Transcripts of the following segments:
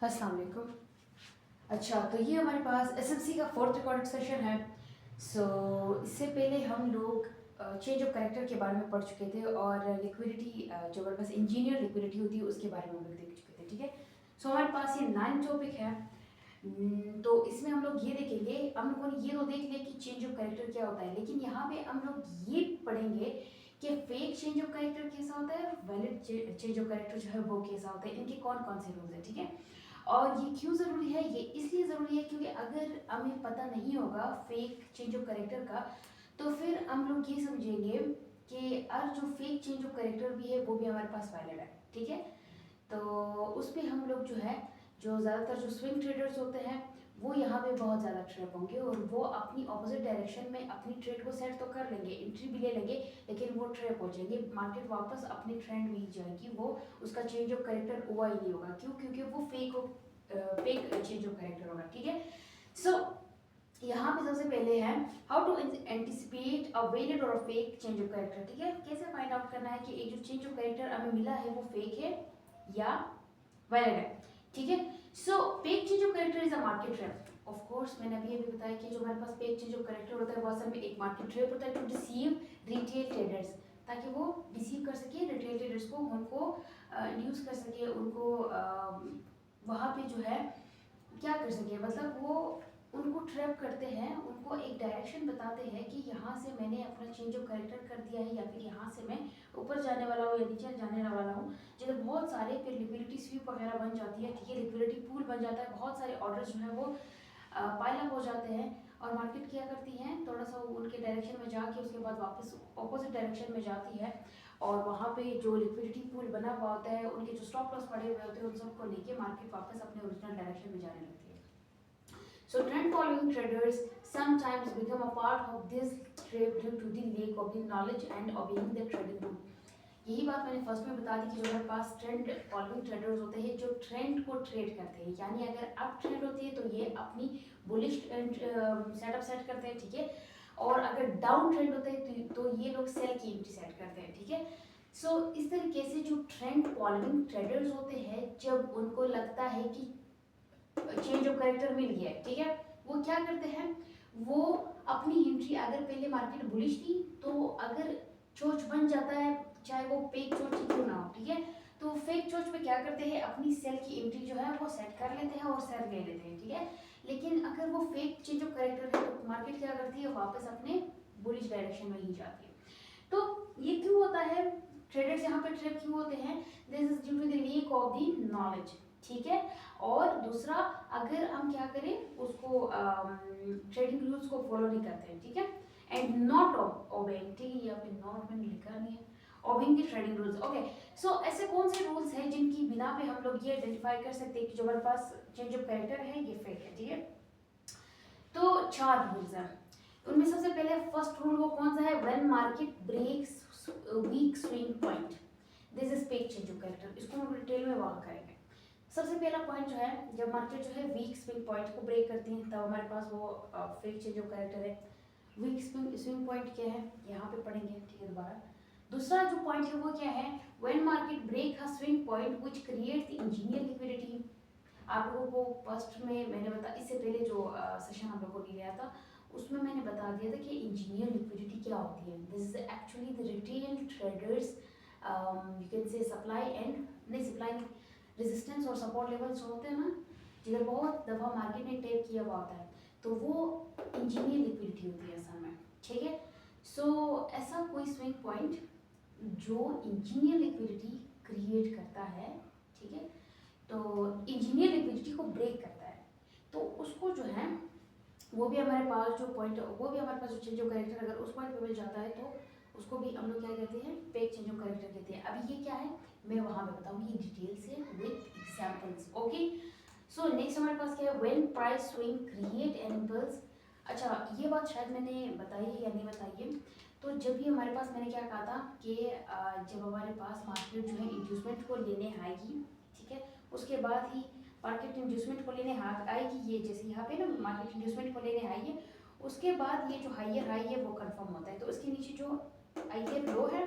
अस्सलाम वालेकुम। अच्छा, तो ये हमारे पास एसएमसी का फोर्थ रिकॉर्डेड सेशन है। इससे पहले हम लोग चेंज ऑफ कैरेक्टर के बारे में पढ़ चुके थे और लिक्विडिटी जो हमारे पास इंजीनियर लिक्विडिटी होती है उसके बारे में हम लोग देख चुके थे। ठीक है, सो हमारे पास ये 9 टॉपिक है। तो इसमें हम लोग ये देखेंगे, हम लोगों ने ये तो देख लिया कि चेंज ऑफ कैरेक्टर क्या होता है, लेकिन यहाँ पे हम लोग ये पढ़ेंगे कि फेक चेंज ऑफ कैरेक्टर कैसा होता है, वैलिड चेंज ऑफ कैरेक्टर जो है वो कैसा होता है, इनके कौन कौन से रूल्स हैं। ठीक है, और ये क्यों ज़रूरी है, ये इसलिए ज़रूरी है क्योंकि अगर हमें पता नहीं होगा फेक चेंज ऑफ कैरेक्टर का, तो फिर हम लोग ये समझेंगे कि और जो फेक चेंज ऑफ कैरेक्टर भी है वो भी हमारे पास वैलिड है। ठीक है, तो उस पर हम लोग जो है, जो ज़्यादातर जो स्विंग ट्रेडर्स होते हैं वो यहाँ पे बहुत ज़्यादा ट्रैप होंगे और वो अपनी ऑपोजिट डायरेक्शन में अपनी ट्रेड को सेट तो कर लेंगे, एंट्री भी ले लेंगे, लेकिन वो ट्रैप हो जाएंगे, मार्केट वापस अपने ट्रेंड में ही जाएगी, वो उसका चेंज ऑफ कैरेक्टर हुआ ही नहीं होगा। क्यों? क्योंकि वो फेक चेंज ऑफ कैरेक्टर होगा। ठीक है, सो यहाँ पे सबसे पहले है how to anticipate a valid और a fake change of character. ठीक है, कैसे फाइंड आउट करना है कि एक जो चेंज ऑफ कैरेक्टर हमें मिला है वो फेक है या वैलिड है। ठीक है, so fake change of character is a market trap. Of course मैंने अभी बताया कि जो हमारे पास फेक चेंज ऑफ कैरेक्टर होता है वो असल में एक मार्केट ट्रैप होता है टू डिसीव रिटेल ट्रेडर्स, ताकि वो डिसीव कर सके रिटेल ट्रेडर्स को, उनको इंड्यूस कर सके, उनको वहाँ पे जो है क्या कर सके, मतलब वो उनको ट्रैप करते हैं, उनको एक डायरेक्शन बताते हैं कि यहाँ से मैंने अपना चेंज ऑफ कैरेक्टर कर दिया है या फिर यहाँ से मैं ऊपर जाने वाला हूँ या नीचे जाने वाला हूँ, जिधर बहुत सारे फिर लिक्विडिटी स्वीप वगैरह बन जाती है। ठीक है, लिक्विडिटी पूल बन जाता है, बहुत सारे ऑर्डर्स जो है वो पाइल अप हो जाते हैं और मार्केट क्या करती है, थोड़ा सा उनके डायरेक्शन में जाके उसके बाद वापस ऑपोजिट डायरेक्शन में जाती है और वहाँ पे जो लिक्विडिटी पूल बना हुआ होता है, उनके जो स्टॉप लॉस पड़े हुए होते हैं उन सबको लेके मार्केट वापस अपने ओरिजिनल डायरेक्शन में जाने लगती है। So trend following traders sometimes become a part of this trap due to the lack of the knowledge and obeying the trading rule. यही बात मैंने फर्स्ट में बता दी कि जो हमारे पास ट्रेंड फॉलोइंग ट्रेडर्स होते हैं जो ट्रेंड को ट्रेड करते हैं, यानी अगर अप ट्रेंड होती है तो ये अपनी बुलिश सेटअप सेट करते हैं। ठीक है, और अगर डाउन ट्रेंड होता है तो ये लोग सेल की एंट्री सेट करते हैं। ठीक है, सो इस तरीके से जो ट्रेंड फॉलोइंग ट्रेडर्स होते हैं, जब उनको लगता है कि चेंज ऑफ कैरेक्टर मिल गया है, ठीक है, वो क्या करते हैं, वो अपनी एंट्री, अगर पहले मार्केट बुलिश थी तो अगर चोच बन जाता है, चाहे वो फेक चोच ही क्यों ना हो, ठीक है, तो फेक चोच पे क्या करते हैं, अपनी सेल की एंट्री जो है वो सेट कर लेते हैं और सेल ले लेते हैं। ठीक है, लेकिन अगर वो फेक चेंज ऑफ कैरेक्टर है तो मार्केट क्या करती है, वापस अपने बुलिश डायरेक्शन में ही जाती है। तो ये क्यों होता है, ट्रेडर्स यहाँ पे ट्रैप क्यों होते हैं, this is due to the lack of the knowledge. ठीक है, और दूसरा, अगर हम क्या करें उसको ट्रेडिंग रूल्स को फॉलो नहीं करते हैं, ठीक है, एंड नॉट ओबेइंग, ठीक है, यहाँ पे नॉट मैंने लिखा नहीं है, obeying the trading rules. Okay, so ऐसे कौन से रूल्स हैं जिनकी बिना पे हम लोग ये आइडेंटिफाई कर सकते हैं कि जो हमारे पास चेंज ऑफ कैरेक्टर है ये फेक है। ठीक है, तो 4 रूल्स हैं, उनमें सबसे पहले फर्स्ट रूल वो कौन सा है, when market breaks weak swing point, this is fake change of character. इसको हम डिटेल में वहाँ करेंगे। सबसे पहला पॉइंट जो है, जब मार्केट जो है वीक स्विंग पॉइंट को ब्रेक करती है तब हमारे पास वो फेक चेंज ऑफ कैरेक्टर है। वीक स्विंग पॉइंट क्या है, यहाँ पे पढ़ेंगे। ठीक है, दोबारा दूसरा जो पॉइंट है वो क्या है, when market break a swing point which create the engineer liquidity. आप लोगों को फर्स्ट में मैंने बताया, इससे पहले जो सेशन हम लोगों को लिया था उसमें मैंने बता दिया था कि इंजीनियर लिक्विडिटी क्या होती है। This is actually the retail traders, you can से सप्लाई एंड, नहीं सप्लाई, रेजिस्टेंस और सपोर्ट लेवल्स होते हैं ना, जिधर बहुत दफ़ा मार्केट ने टेप किया हुआ होता है, तो वो इंजीनियर लिक्विडिटी होती है असल में। ठीक है, सो ऐसा कोई स्विंग पॉइंट जो इंजीनियर लिक्विडिटी क्रिएट करता है, ठीक है, तो इंजीनियर लिक्विडिटी को ब्रेक करता है, तो उसको जो है वो भी हमारे पास जो पॉइंट, वो भी हमारे पास जो चेंज ऑफ कैरेक्टर अगर उस पॉइंट पे मिल जाता है तो उसको भी हम लोग क्या कहते हैं, फेक चेंज ऑफ कैरेक्टर कहते हैं। अभी ये क्या है मैं वहाँ पे बताऊंगी डिटेल से with examples. Okay, so next हमारे पास क्या है, when price swing create an impulse. अच्छा, ये बात शायद मैंने बताई है या नहीं बताई है, तो जब भी हमारे पास, मैंने क्या कहा था कि जब हमारे पास मार्केट जो है इंड्यूसमेंट को लेने आएगी, ठीक है, उसके बाद ही मार्केट इंड्यूसमेंट को लेने आएगी, ये जैसे यहाँ पे ना मार्केट इंड्यूसमेंट को लेने आई है, उसके बाद ये जो हाइयर हाई है वो कंफर्म होता है, तो उसके नीचे जो हाइयर लो है,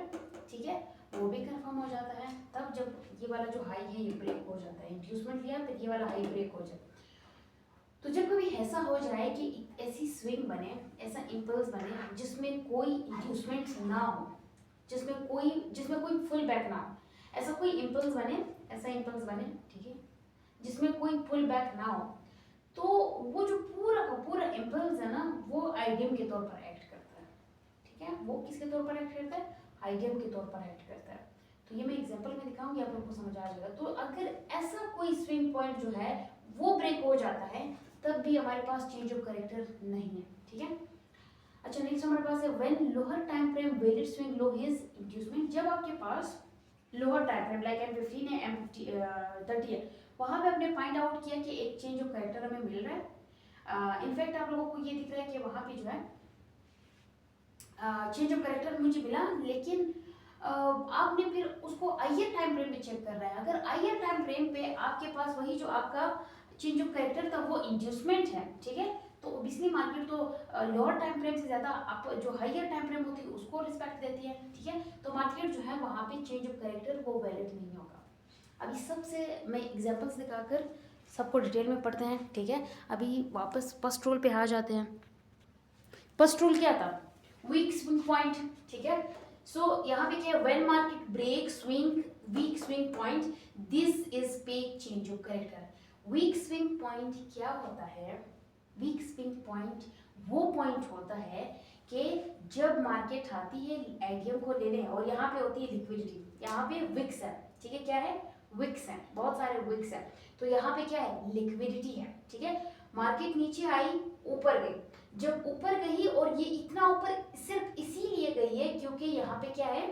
ठीक है, वो भी कंफर्म हो जाता है। तब जब ये वाला जो हाई है ये ब्रेक हो जाता है, इंड्यूसमेंट लिया फिर ये वाला हाई ब्रेक हो जाए। तो जब कभी ऐसा हो जाए कि ऐसी स्विंग बने, ऐसा इम्पल्स बने जिसमें कोई इंड्यूसमेंट ना हो, जिसमें कोई फुल बैक ना हो, ऐसा कोई इम्पल्स बने, ऐसा इम्पल्स बने, ठीक है, जिसमें कोई पुल बैक ना हो, तो वो जो पूरा का पूरा इम्पल्स है ना वो आइडियम के तौर पर एक्ट करता है। ठीक है, वो किसके तौर पर एक्ट करता है? आइडियम के तौर पर एक्ट करता है। तो ये मैं एग्जांपल में दिखाऊंगी, आप लोगों को समझ आ जाएगा। तो अगर ऐसा कोई स्विंग पॉइंट जो है वो ब्रेक हो जाता है तब भी हमारे पास चेंज ऑफ कैरेक्टर नहीं है। ठीक है, अच्छा नेक्स्ट हमारे पास है when lower time frame valid swing low is inducement. जब आपके पास lower time frame like M15 है, M30 है, वहां पे आपने फाइंड आउट किया कि एक चेंज ऑफ कैरेक्टर हमें मिल रहा है। इनफैक्ट आप लोगों को ये दिख रहा है कि वहां पे जो है चेंज ऑफ कैरेक्टर मुझे मिला, लेकिन आपने फिर उसको हायर टाइम फ्रेम में चेक कर रहा है। अगर हायर टाइम फ्रेम पे आपके पास वही जो आपका चेंज ऑफ कैरेक्टर था वो इंड्यूसमेंट है, ठीक है, तो ओबियसली मार्केट तो लोअर टाइम फ्रेम से ज़्यादा आप जो हायर टाइम फ्रेम होती है उसको रिस्पेक्ट देती है। ठीक है, तो मार्केट जो है वहाँ पे चेंज ऑफ कैरेक्टर वो वैलिड नहीं होगा। अभी सबसे मैं एग्जांपल्स दिखाकर सबको डिटेल में पढ़ते हैं। ठीक है, अभी वापस फर्स्ट रूल पे आ जाते हैं। फर्स्ट रूल क्या था? Weak swing point. ठीक है, सो यहाँ पे क्या है? When market break swing weak swing point this is fake change of character. Weak swing point क्या होता है? वीक स्विंग पॉइंट वो पॉइंट होता है कि जब मार्केट आती है आइडियम को लेने और यहाँ पे होती है लिक्विडिटी, यहाँ पे विक्स है। ठीक है, क्या है? विक्स है, बहुत सारे विक्स है। तो यहाँ पे क्या है? लिक्विडिटी है। ठीक है, मार्केट नीचे आई, ऊपर गई। जब ऊपर गई और ये इतना ऊपर सिर्फ इसीलिए गई है क्योंकि यहाँ पे क्या है?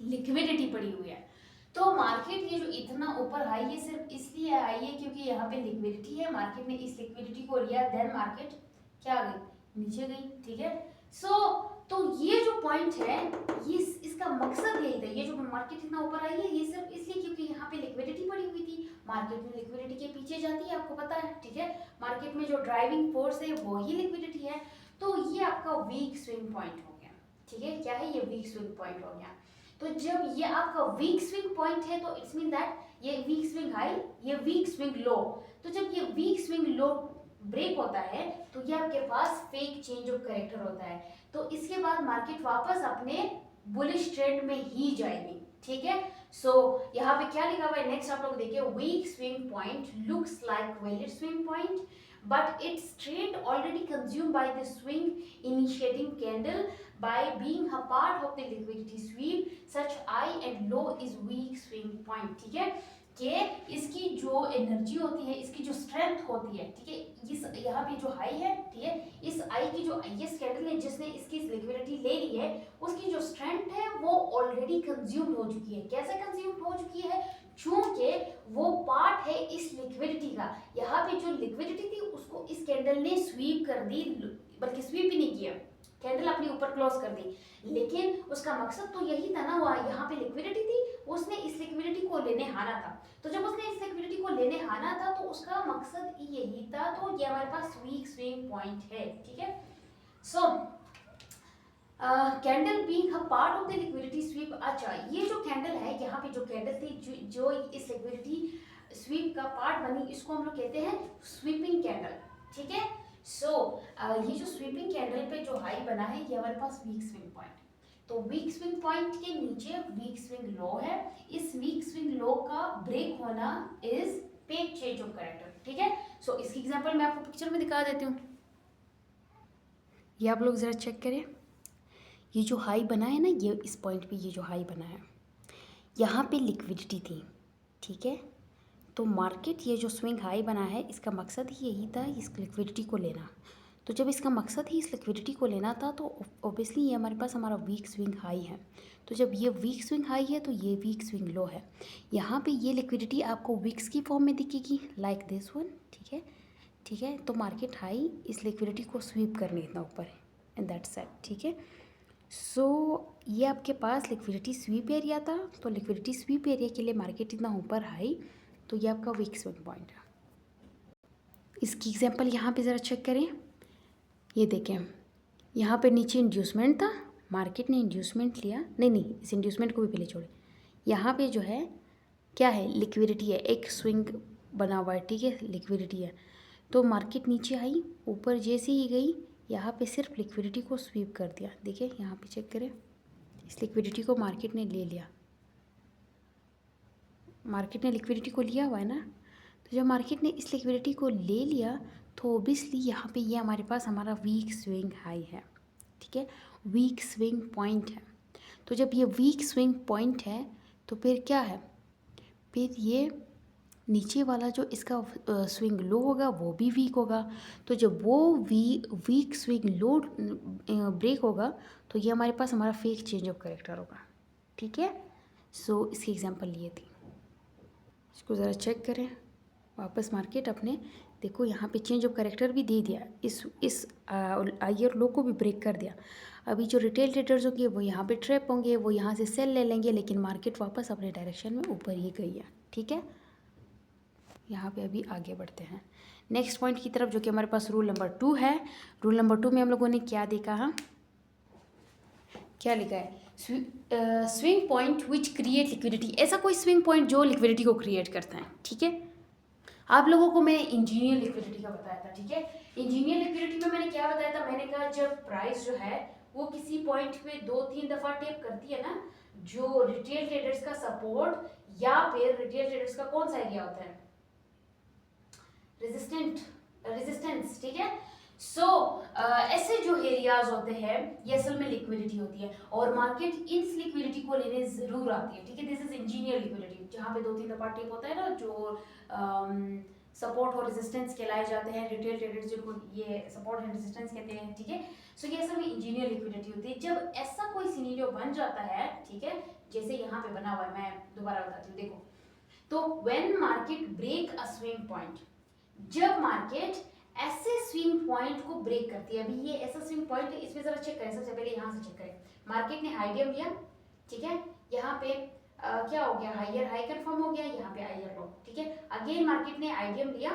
लिक्विडिटी पड़ी हुई है। तो मार्केट ये जो इतना ऊपर आई है सिर्फ इसलिए आई है क्योंकि यहाँ पे लिक्विडिटी है। मार्केट ने इस लिक्विडिटी को लिया, देन मार्केट क्या आ गई? नीचे गई। ठीक है, तो ये जो पॉइंट है ये इसका मकसद यही था। ये जो मार्केट इतना ऊपर आई है ये सिर्फ इसलिए क्योंकि यहाँ पे लिक्विडिटी पड़ी हुई थी। मार्केट में लिक्विडिटी के पीछे जाती है, आपको पता है। ठीक है, मार्केट में जो ड्राइविंग फोर्स है वो ही लिक्विडिटी है। तो ये आपका वीक स्विंग पॉइंट हो गया। ठीक है, क्या है? ये वीक स्विंग पॉइंट हो गया। तो जब ये आपका वीक स्विंग पॉइंट है तो इट्स मीन दैट ये वीक स्विंग हाई, ये वीक स्विंग लो। तो जब ये वीक स्विंग लो ब्रेक होता है तो ये आपके पास फेक चेंज ऑफ कैरेक्टर होता है। तो इसके बाद मार्केट वापस अपने बुलिश ट्रेंड में ही जाएगी। ठीक है, सो यहाँ पे क्या लिखा हुआ है? नेक्स्ट आप लोग देखिए, weak swing point looks like valid swing point but its trend already consumed by the swing initiating candle by being a part of the liquidity sweep. Such high and low is weak swing point. ठीक है, कि इसकी जो energy होती है, इसकी जो strength होती है, ठीक है, इस यहाँ पे जो हाई है, ठीक है, इस हाई की जो हाईएस्ट कैंडल है जिसने इसकी लिक्विडिटी ले ली है उसकी जो स्ट्रेंथ है वो ऑलरेडी कंज्यूम्ड हो चुकी है। कैसे कंज्यूम्ड हो चुकी है? चूंकि वो पार्ट है इस लिक्विडिटी का। यहाँ पे जो लिक्विडिटी थी उसको इस कैंडल ने स्वीप कर दी, बल्कि स्वीप ही नहीं किया, कैंडल अपनी ऊपर क्लोज कर दी। लेकिन उसका मकसद तो यही था ना, वो यहाँ पे लिक्विडिटी थी, उसने इस लिक्विडिटी को लेने आना था। तो जब उसने इस लिक्विडिटी को लेने आना था तो उसका मकसद यही था। तो ये हमारे पास वीक स्विंग पॉइंट है। ठीक है, so candle being a part of the liquidity sweep. अच्छा, ये जो कैंडल है, यहाँ पे जो कैंडल थी जो इस लिक्विडिटी स्वीप का पार्ट बनी, इसको हम लोग कहते हैं स्वीपिंग कैंडल। ठीक है, सो ये जो स्वीपिंग कैंडल पे जो हाई बना है ये हमारे पास वीक स्विंग पॉइंट। तो वीक स्विंग पॉइंट के नीचे वीक स्विंग लो है। इस वीक स्विंग लो का ब्रेक होना is fake change of character. ठीक है, सो इसकी एग्जांपल मैं आपको पिक्चर में दिखा देती हूँ। ये आप लोग जरा चेक करें, ये जो हाई बना है ना, ये इस पॉइंट पे ये जो हाई बना है यहाँ पे लिक्विडिटी थी। ठीक है, तो मार्केट ये जो स्विंग हाई बना है इसका मकसद ही यही था, इस लिक्विडिटी को लेना। तो जब इसका मकसद ही इस लिक्विडिटी को लेना था तो ऑब्वियसली ये हमारे पास हमारा वीक स्विंग हाई है। तो जब ये वीक स्विंग हाई है तो ये वीक स्विंग लो है। यहाँ पे ये लिक्विडिटी आपको वीक्स की फॉर्म में दिखेगी लाइक दिस वन। ठीक है, ठीक है, तो मार्केट हाई इस लिक्विडिटी को स्वीप करने इतना ऊपर है एंड दैट्स इट। ठीक है, सो ये आपके पास लिक्विडिटी स्वीप एरिया था। तो लिक्विडिटी स्वीप एरिया के लिए मार्केट इतना ऊपर हाई, तो ये आपका वीक स्विंग पॉइंट है। इसकी एग्जांपल यहाँ पे ज़रा चेक करें, ये देखें, यहाँ पे नीचे इंड्यूसमेंट था, मार्केट ने इंड्यूसमेंट लिया, नहीं इस इंड्यूसमेंट को भी पहले छोड़े, यहाँ पे जो है क्या है, लिक्विडिटी है, एक स्विंग बना हुआ है, ठीक है, लिक्विडिटी है। तो मार्केट नीचे आई, ऊपर जैसे ही गई, यहाँ पे सिर्फ लिक्विडिटी को स्वीप कर दिया। देखिए यहाँ पे चेक करें, इस लिक्विडिटी को मार्केट ने ले लिया, मार्केट ने लिक्विडिटी को लिया हुआ है ना। तो जब मार्केट ने इस लिक्विडिटी को ले लिया तो ओबियसली यहाँ पे ये हमारे पास हमारा वीक स्विंग हाई है, ठीक है, वीक स्विंग पॉइंट है। तो जब ये वीक स्विंग पॉइंट है तो फिर क्या है, फिर ये नीचे वाला जो इसका स्विंग लो होगा वो भी वीक होगा। तो जब वो वीक स्विंग लो ब्रेक होगा तो ये हमारे पास हमारा फेक चेंज ऑफ कैरेक्टर होगा, ठीक है। सो इसकी एग्जांपल ये थी, इसको ज़रा चेक करें वापस। मार्केट अपने देखो यहाँ पे चेंज ऑफ कैरेक्टर भी दे दिया, इस हायर लो को भी ब्रेक कर दिया। अभी जो रिटेल ट्रेडर्स होंगे वो यहाँ पे ट्रैप होंगे, वो यहाँ से सेल ले लेंगे, लेकिन मार्केट वापस अपने डायरेक्शन में ऊपर ही गई है, ठीक है। यहाँ पे अभी आगे बढ़ते हैं नेक्स्ट पॉइंट की तरफ, जो कि हमारे पास रूल नंबर 2 है। रूल नंबर 2 में हम लोगों ने क्या देखा है, क्या लिखा है, swing point which create liquidity, ऐसा कोई स्विंग पॉइंट जो लिक्विडिटी को क्रिएट करता है, ठीक है। आप लोगों को मैंने इंजीनियर लिक्विडिटी का बताया था, ठीक है। इंजीनियर लिक्विडिटी में मैंने क्या बताया था, मैंने कहा जब प्राइस जो है वो किसी पॉइंट पे 2-3 दफा टेप करती है ना, जो रिटेल ट्रेडर्स का सपोर्ट या फिर रिटेल ट्रेडर्स का कौन सा एरिया होता है, रेजिस्टेंस, ठीक है। सो ऐसे जो एरियाज होते हैं ये असल में लिक्विडिटी होती है, और मार्केट इस लिक्विडिटी को लेने जरूर आती है, ठीक है। दिस इज इंजीनियर लिक्विडिटी, जहाँ पे 2-3 दफा टेप होता है ना, जो सपोर्ट और रेजिस्टेंस कहलाए जाते हैं, रिटेल ट्रेडर्स जिनको ये सपोर्ट एंड रेजिस्टेंस कहते हैं, ठीक है। सो ये असल में इंजीनियर लिक्विडिटी होती है। जब ऐसा कोई सिनेरियो बन जाता है, ठीक है, जैसे यहाँ पे बना हुआ है, मैं दोबारा बताती हूँ, देखो। तो when market break a swing point, जब मार्केट ऐसे स्विंग पॉइंट को ब्रेक करती है, अभी ये ऐसा स्विंग पॉइंट है, इसमें जरा चेक करें, सबसे पहले यहाँ से चेक करें। मार्केट ने हाईडियम लिया, ठीक है, यहाँ पे क्या हो गया, हायर हाई कंफर्म हो गया, यहाँ पे हायर लो, ठीक है। अगेन मार्केट ने आईडियम लिया,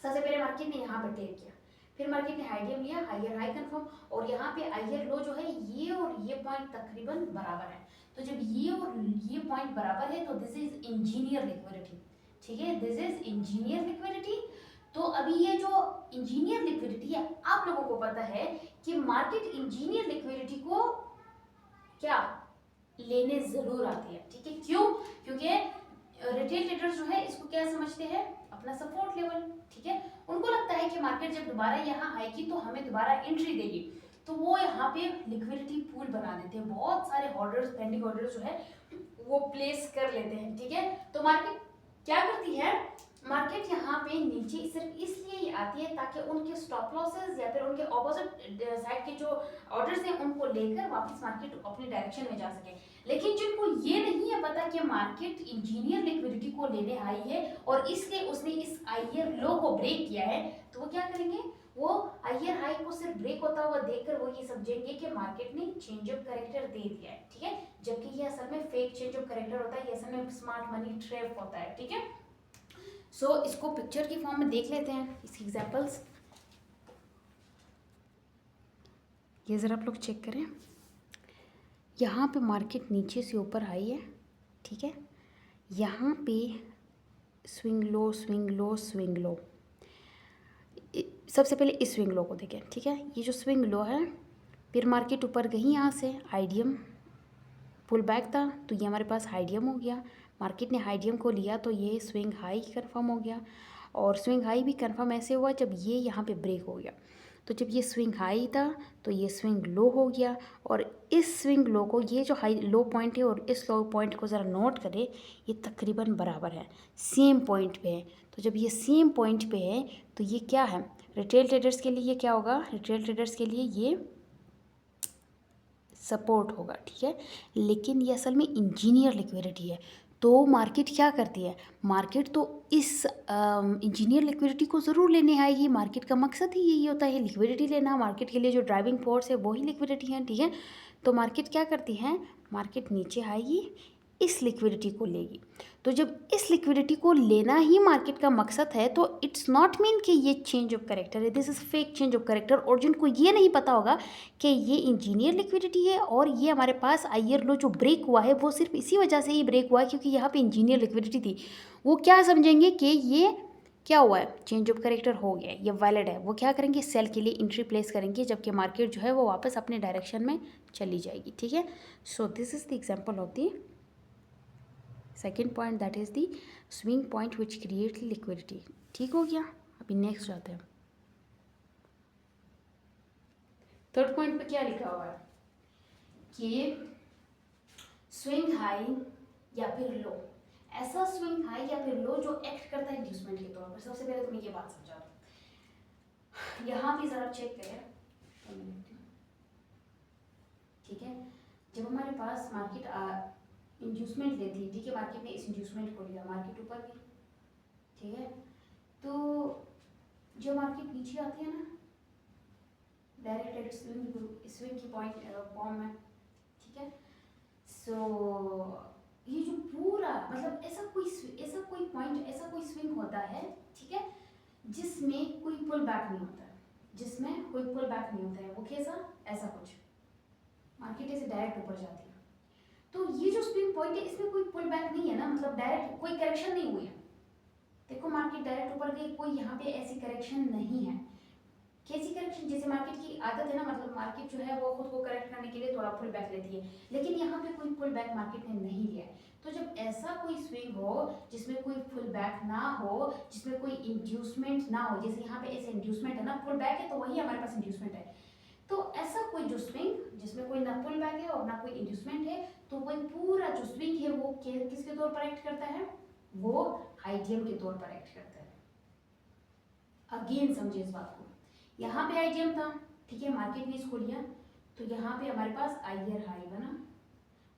सबसे पहले मार्केट ने यहाँ पे टेक किया, फिर मार्केट ने आईडियम लिया, हायर हाई कंफर्म, और यहाँ पे हायर लो जो है ये और ये पॉइंट तकरीबन बराबर है। तो जब ये और ये पॉइंट बराबर है तो दिस इज इंजीनियर लिक्विडिटी, ठीक है, दिस इज इंजीनियर लिक्विडिटी। तो अभी ये जो इंजीनियर लिक्विडिटी है, आप लोगों को पता है कि मार्केट इंजीनियर लिक्विडिटी को क्या लेने जरूर आती है, ठीक है। क्यों? क्योंकि रिटेल ट्रेडर्स जो है इसको क्या समझते हैं, अपना सपोर्ट लेवल, ठीक है। उनको लगता है कि मार्केट जब दोबारा यहाँ आएगी तो हमें दोबारा एंट्री देगी, तो वो यहाँ पे लिक्विडिटी पूल बना देते हैं, बहुत सारे ऑर्डर्स, पेंडिंग ऑर्डर्स जो है वो प्लेस कर लेते हैं, ठीक है। तो मार्केट क्या करती है, मार्केट यहाँ पे नीचे सिर्फ इसलिए आती है ताकि उनके स्टॉप लॉसेस या फिर उनके ऑपोजिट साइड के जो ऑर्डर्स हैं उनको लेकर वापस मार्केट अपनी डायरेक्शन में जा सके। लेकिन जिनको ये नहीं है पता कि मार्केट इंजीनियर लिक्विडिटी को लेने आई है और इसलिए उसने इस हायर लो को ब्रेक किया है, तो वो क्या करेंगे, वो हायर हाई को सिर्फ ब्रेक होता हुआ देखकर वो ये समझेंगे कि मार्केट ने चेंज ऑफ कैरेक्टर दे दिया है, ठीक है। जबकि ये असल में फेक चेंज ऑफ कैरेक्टर होता है, ये असल में स्मार्ट मनी ट्रैप होता है, ठीक है। सो इसको पिक्चर की फॉर्म में देख लेते हैं, इसकी एग्जांपल्स। ये ज़रा आप लोग चेक करें, यहाँ पे मार्केट नीचे से ऊपर आई है, ठीक है। यहाँ पे swing low swing low swing low, सबसे पहले इस स्विंग लो को देखें, ठीक है। ये जो स्विंग लो है, फिर मार्केट ऊपर गई, यहाँ से आईडियम पुल बैक था तो ये हमारे पास हाईडियम हो गया, मार्केट ने हाईडियम को लिया तो ये स्विंग हाई कंफर्म हो गया, और स्विंग हाई भी कंफर्म ऐसे हुआ जब ये यहाँ पे ब्रेक हो गया। तो जब ये स्विंग हाई था तो ये स्विंग लो हो गया, और इस स्विंग लो को, ये जो हाई लो पॉइंट है और इस लो पॉइंट को ज़रा नोट करें, ये तकरीबन बराबर है, सेम पॉइंट पे है। तो जब ये सेम पॉइंट पे है तो ये क्या है, रिटेल ट्रेडर्स के लिए ये क्या होगा, रिटेल ट्रेडर्स के लिए ये सपोर्ट होगा, ठीक है। लेकिन ये असल में इंजीनियर लिक्विडिटी है। तो मार्केट क्या करती है, मार्केट तो इस इंजीनियर लिक्विडिटी को ज़रूर लेने आएगी, मार्केट का मकसद ही यही होता है, लिक्विडिटी लेना। मार्केट के लिए जो ड्राइविंग फोर्स है वही लिक्विडिटी है, ठीक है। तो मार्केट क्या करती है, मार्केट नीचे आएगी, इस लिक्विडिटी को लेगी। तो जब इस लिक्विडिटी को लेना ही मार्केट का मकसद है तो इट्स नॉट मीन कि ये चेंज ऑफ करेक्टर है, this is fake change of character. और जिनको ये नहीं पता होगा कि ये इंजीनियर लिक्विडिटी है और ये हमारे पास आईआर लो जो ब्रेक हुआ है वो सिर्फ इसी वजह से ही ब्रेक हुआ है क्योंकि यहाँ पे इंजीनियर लिक्विडिटी थी, वो क्या समझेंगे कि ये क्या हुआ है, चेंज ऑफ करेक्टर हो गया है, ये वैलिड है, वो क्या करेंगे, सेल के लिए एंट्री प्लेस करेंगे, जबकि मार्केट जो है वो वापस अपने डायरेक्शन में चली जाएगी। ठीक है, so this is the example of the second point, that is the swing point which create liquidity. ठीक हो गया, अभी नेक्स्ट जाते हैं। थर्ड पॉइंट पे क्या लिखा हुआ है कि स्विंग हाई या फिर लो, ऐसा स्विंग हाई या फिर लो जो एक्ट करता है इंड्यूसमेंट के तौर पर। सबसे पहले तो मैं ये बात समझा दूँ, यहाँ भी ज़रा चेक करें। ठीक है, जब हमारे पास मार्केट इंड्यूसमेंट लेती है, ठीक है, मार्केट ने इस इंड्यूसमेंट को लिया, मार्केट ऊपर गई, ठीक है, तो जब मार्केट नीचे आती है ना, डायरेक्ट स्विंग की पॉइंट फॉर्म में, ठीक है, सो ये जो पूरा मतलब ऐसा कोई पॉइंट, ऐसा कोई स्विंग होता है, ठीक है, जिसमें कोई पुल बैक नहीं होता है, जिसमें कोई पुल बैक नहीं होता है। वो कैसा, ऐसा कुछ मार्केट ऐसे डायरेक्ट ऊपर जाती है, तो ये जो स्विंग पॉइंट है इसमें कोई पुल बैक नहीं है ना, मतलब डायरेक्ट कोई करेक्शन नहीं हुई है। देखो मार्केट डायरेक्ट ऊपर गई, कोई यहाँ पे ऐसी करेक्शन नहीं है। कैसी करेक्शन, जैसे मार्केट की आदत है ना, मतलब मार्केट जो है वो खुद को करेक्ट करने के लिए थोड़ा पुल बैक लेती है, लेकिन यहाँ पे कोई पुल बैक मार्केट ने नहीं लिया है। तो जब ऐसा कोई स्विंग हो जिसमें कोई पुल बैक ना हो, जिसमें कोई इंड्यूसमेंट ना हो, जैसे यहाँ पे ऐसे इंड्यूसमेंट है ना, पुल बैक है तो वही हमारे पास इंड्यूसमेंट है, तो ऐसा कोई जो स्विंग जिसमें कोई ना पुल बैक है और ना कोई इंड्यूसमेंट है, तो वही पूरा जो स्विंग है वो किसके तौर पर एक्ट करता है, वो आईजीएम के तौर पर एक्ट करता है। अगेन समझिए इस बात को, यहाँ पे आईजीएम था, ठीक है, मार्केट ने इसको लिया, तो यहाँ पे हमारे पास आईआर हाई बना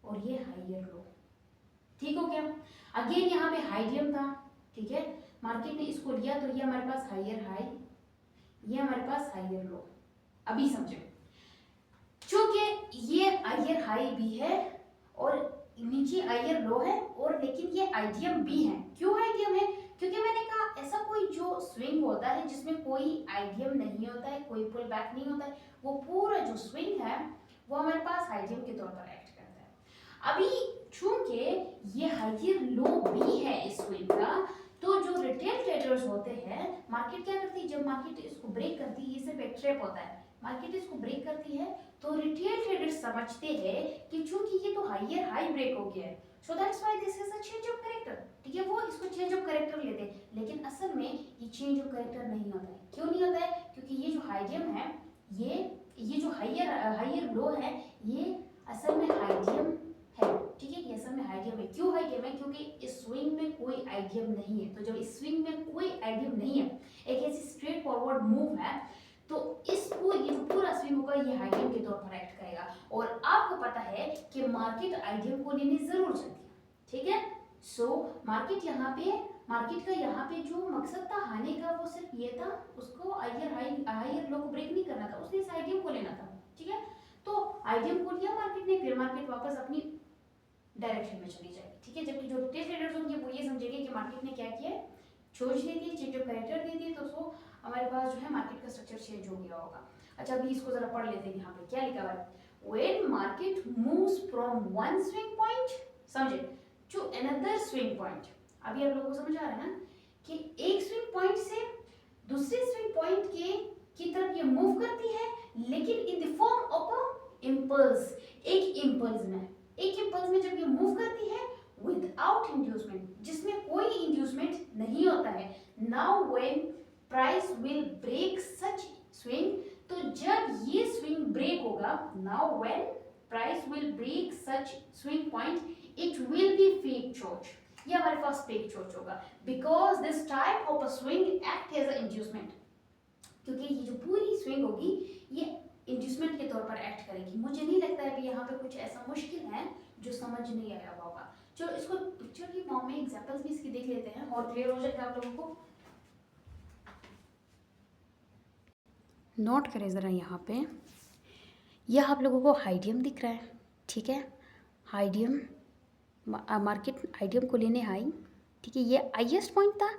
और ये हाईयर लो। ठीक हो गया, अगेन यहाँ पे हाईजीएम था, ठीक है, मार्केट ने इसको लिया तो ये हमारे पास हाईयर हाई, ये हमारे पास हाईयर लो। अभी समझो, चूंकि ये आईआर हाई भी है और नीचे आईआर लो है, और लेकिन ये आईजीएम भी है। क्यों आईजीएम है, क्योंकि मैंने कहा ऐसा कोई जो स्विंग होता है जिसमें कोई आईजीएम नहीं होता है, कोई पुल बैक नहीं होता है, वो पूरा जो स्विंग है वो हमारे पास आईजीएम के तौर पर एक्ट करता है। अभी चूंकि ये हाईयर लो भी है इस स्विंग का, तो जो रिटेल ट्रेडर्स होते हैं, मार्केट क्या करती है, जब मार्केट इसको ब्रेक करती है, ये सिर्फ एक ट्रैप होता है, मार्केट इसको ब्रेक करती है तो रिटेल ट्रेडर्स समझते हैं कि चूंकि ये तो हाईयर हाई ब्रेक हो गया है, so that's why this is a change of character, ठीक है, वो इसको चेंज ऑफ कैरेक्टर लेते हैं, लेकिन असल में ये चेंज ऑफ कैरेक्टर नहीं होता है। क्यों नहीं होता है, क्योंकि ये जो हाईजियम है, ये जो हाईयर लो है, ये असल में हाईजियम है, ठीक है, ये असल में हाईजियम है। क्यों हाईजियम है, क्योंकि इस स्विंग में कोई आईजियम नहीं है, तो जब इस स्विंग में कोई आईजियम नहीं है, एक ऐसी स्ट्रेट फॉरवर्ड मूव है, तो इसको ये जो पूरा स्विंग होगा ये हाईजियम के तौर पर एक्ट करेगा, और आपको पता है कि मार्केट आईजियम को लेने जरूर चलती है, ठीक है, सो मार्केट का यहाँ पे जो मकसद था आने का वो सिर्फ ये था, उसको हाईयर लो को ब्रेक नहीं करना था, उसने इस आईजियम को लेना था, ठीक है, तो आईजियम को लिया मार्केट ने, फिर मार्केट वापस अपनी डायरेक्शन में चली जाएगी, ठीक है, जबकि जो रिटेल ट्रेडर्स होंगे वो ये समझेंगे कि मार्केट ने क्या किया, छोड़ दे दी, चेंज ऑफ कैरेक्टर दे दी, तो उसको हमारे पास जो है मार्केट का स्ट्रक्चर चेंज हो गया होगा। अच्छा अभी इसको जरा पढ़ लेते हैं, यहाँ पे क्या लिखा हुआ है, when market moves from one swing point, समझे, टू अनदर स्विंग पॉइंट। अभी आप लोगों को समझ आ रहा है ना कि एक स्विंग पॉइंट से दूसरे स्विंग पॉइंट की तरफ ये मूव करती है, लेकिन in the form of a impulse, एक इंपल्स में जब ये मूव करती है विदाउट इंड्यूसमेंट, जिसमें कोई इंड्यूसमेंट नहीं होता है। Now when price will break such swing, तो जब ये स्विंग ब्रेक होगा, now when price will break such swing point, it will be fake CHoCH, ये हमारे पास फेक चोच होगा, because this type of a swing act as a inducement, क्योंकि ये जो पूरी स्विंग होगी ये इंड्यूसमेंट के तौर पर एक्ट करेगी। मुझे नहीं लगता है कि यहाँ पे कुछ ऐसा मुश्किल है जो समझ नहीं आया होगा। चलो इसको पिक्चर की फॉर्म में एग्जांपल्स भी इसकी देख लेते हैं और क्लियर हो जाएगा आप लोगों को। नोट करें ज़रा, यहाँ पे यह आप लोगों को हाइडियम दिख रहा है, ठीक है, हाइडियम मार्केट आइडियम को लेने आई, ठीक है, ये हाईएस्ट पॉइंट था।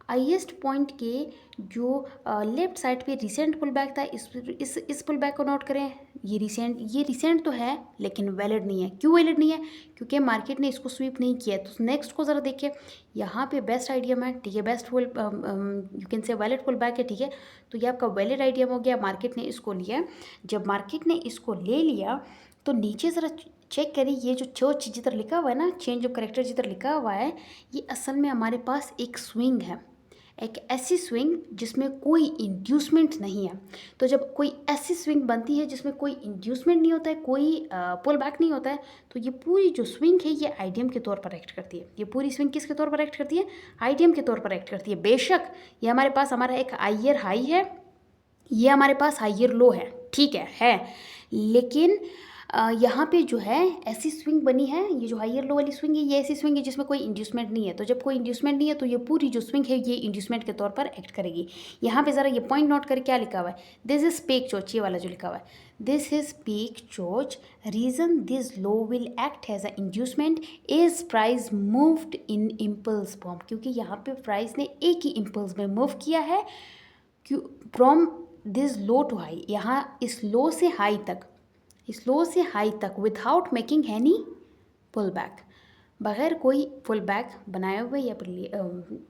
हाईएस्ट पॉइंट के जो लेफ्ट साइड पे रिसेंट पुल बैक था, इस पुल बैक को नोट करें। ये रिसेंट तो है लेकिन वैलिड नहीं है। क्यों वैलिड नहीं है? क्योंकि मार्केट ने इसको स्वीप नहीं किया है। तो नेक्स्ट को ज़रा देखिए, यहाँ पे बेस्ट आइडियम है, ठीक है, best pull, you can say valid pull back है, ठीक है। तो ये आपका वैलिड आइडियम हो गया, मार्केट ने इसको लिया। जब मार्केट ने इसको ले लिया तो नीचे ज़रा चेक करिए, ये जो जिधर लिखा हुआ है ना, चेंज ऑफ करेक्टर जिधर लिखा हुआ है, ये असल में हमारे पास एक स्विंग है, एक ऐसी स्विंग जिसमें कोई इंड्यूसमेंट नहीं है। तो जब कोई ऐसी स्विंग बनती है जिसमें कोई इंड्यूसमेंट नहीं होता है, कोई पुल बैक नहीं होता है, तो ये पूरी जो स्विंग है ये आइडियम के तौर पर एक्ट करती है। ये पूरी स्विंग किसके तौर पर एक्ट करती है? आइडियम के तौर पर एक्ट करती है। बेशक ये हमारे पास हमारा एक हाइयर हाई है, ये हमारे पास हाइयर लो है, ठीक है, लेकिन यहाँ पे जो है ऐसी स्विंग बनी है, ये जो हाइयर लो वाली स्विंग है, ये ऐसी स्विंग है जिसमें कोई इंड्यूसमेंट नहीं है। तो जब कोई इंड्यूसमेंट नहीं है तो ये पूरी जो स्विंग है ये इंड्यूसमेंट के तौर पर एक्ट करेगी। यहाँ पे ज़रा ये पॉइंट नोट करके क्या लिखा हुआ है, दिस इज पीक चोच, ये वाला जो लिखा हुआ है, this is fake CHoCH, reason this low will act as a inducement is price moved in impulse form, क्योंकि यहाँ पे प्राइस ने एक ही इम्पल्स में मूव किया है, क्यों, from this low to high, यहाँ इस लो से हाई तक, इस लो से हाई तक, without making any pull back, बगैर कोई पुल बैक बनाए हुए या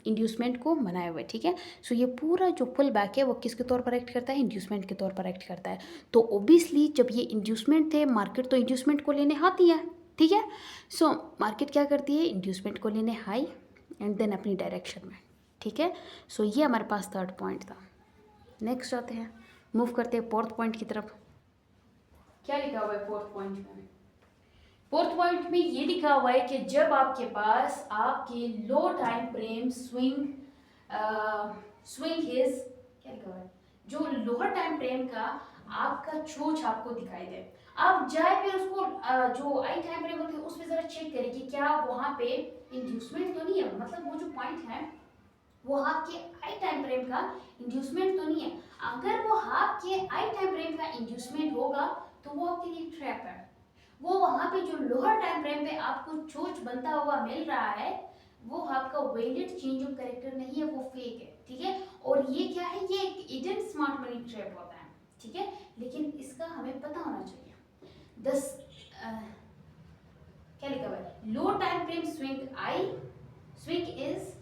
इंड्यूसमेंट को बनाए हुए, ठीक है। सो ये पूरा जो पुल बैक है वो किसके तौर पर एक्ट करता है? इंड्यूसमेंट के तौर पर एक्ट करता है। तो ओबियसली जब ये इंड्यूसमेंट थे, मार्केट तो इंड्यूसमेंट को लेने आती है, ठीक है। सो मार्केट क्या करती है? इंड्यूसमेंट को लेने हाई एंड देन अपनी डायरेक्शन में, ठीक है। सो ये हमारे पास थर्ड पॉइंट था। नेक्स्ट आते हैं, मूव करते हैं फोर्थ पॉइंट की तरफ। क्या लिखा हुआ है फोर्थ पॉइंट में? फोर्थ पॉइंट में ये लिखा हुआ है कि जब आपके पास आपके लो टाइम फ्रेम स्विंग इज, क्या लिखा हुआ है, जो लोअर टाइम फ्रेम का आपका चोच आपको दिखाई दे, आप जाए फिर उसको जो आई टाइम फ्रेम होती है उसमें जरा चेक करें कि क्या वहां पे इंड्यूसमेंट तो नहीं है, मतलब वो जो पॉइंट है वो आपके आई टाइम फ्रेम का इंड्यूसमेंट तो नहीं है। अगर वो आपके आई टाइम फ्रेम का इंड्यूसमेंट होगा तो वो आपके लिए ट्रैप है। वो वहां पे जो लोअर टाइम फ्रेम पे आपको चोच बनता हुआ मिल रहा है वो आपका वैलिड चेंज ऑफ कैरेक्टर नहीं है, वो फेक है, ठीक है। और ये क्या है? ये एक इडन स्मार्ट मनी ट्रैप होता है, ठीक है, लेकिन इसका हमें पता होना चाहिए। दस क्या लिखा हुआ है? Low time frame swing I, swing is,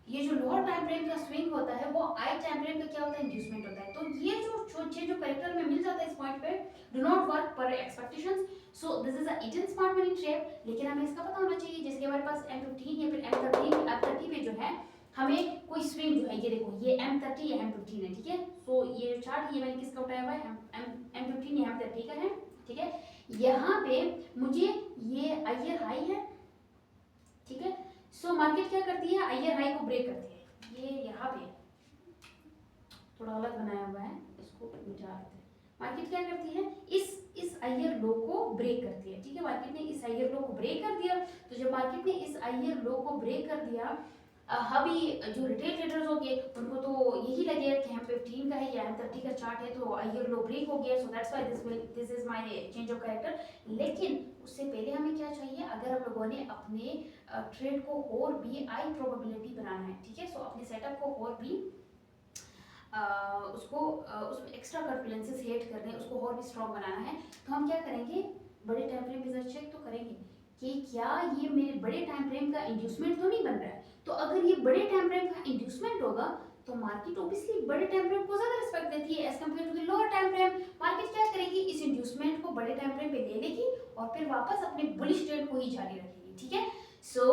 ये जो लोअर टाइम फ्रेम का स्विंग होता है वो आई टाइम फ्रेम का क्या होता है? इंड्यूसमेंट होता है। तो ये जो करेक्टर में मिल जाता है इस पॉइंट पे, डू नॉट वर्क पर expectations, so this is a Eden smart money trap. लेकिन हमें इसका पता होना चाहिए, जैसे कि हमारे पास M15 या फिर M30 में जो है हमें कोई स्विंग जो है, ये देखो ये M30 या M15 है, ठीक है। सो ये चार्ट ये मैंने किसका उठाया हुआ है? M15 या M30 का है, ठीक है। यहाँ पे मुझे ये हायर हाई है, ठीक है। सो मार्केट क्या करती है? हायर हाई को ब्रेक करती है। ये यहाँ पे थोड़ा अलग बनाया हुआ है, इसको मिटा देते हैं। मार्केट क्या करती है? इस हायर लो को ब्रेक करती है, ठीक है। मार्केट ने इस हायर लो को ब्रेक कर दिया। तो जब मार्केट ने इस हायर लो को ब्रेक कर दिया, अभी जो रिटेल ट्रेडर्स होंगे उनको तो यही लगेगा कि M15 का है या M30 का चार्ट है तो हायर लो ब्रेक हो गया, so that's why this is my change of character. लेकिन उससे पहले हमें क्या चाहिए? अगर हम लोगों ने अपने ट्रेड को और भी हाई प्रोबेबिलिटी बनाना है, ठीक है। सो अपने सेटअप को और भी उसमें एक्स्ट्रा टर्बुलेंसेस क्रिएट करने, उसको और भी स्ट्रॉन्ग बनाना है, तो हम क्या करेंगे? बड़े टाइम फ्रेम पे चेक तो करेंगे कि क्या ये मेरे बड़े टाइम फ्रेम का इंड्यूसमेंट तो नहीं बन रहा है। तो अगर ये बड़े टाइम फ्रेम का इंड्यूसमेंट होगा तो मार्केट ऑब्वियसली बड़े टाइम फ्रेम को ज्यादा रिस्पेक्ट देती है as compare to the lower time frame. Market क्या करेगी? इस इंड्यूसमेंट को बड़े टाइम फ्रेम पे ले लेगी और फिर वापस अपने बुलिश ट्रेंड को ही जारी रखेगी, ठीक है। सो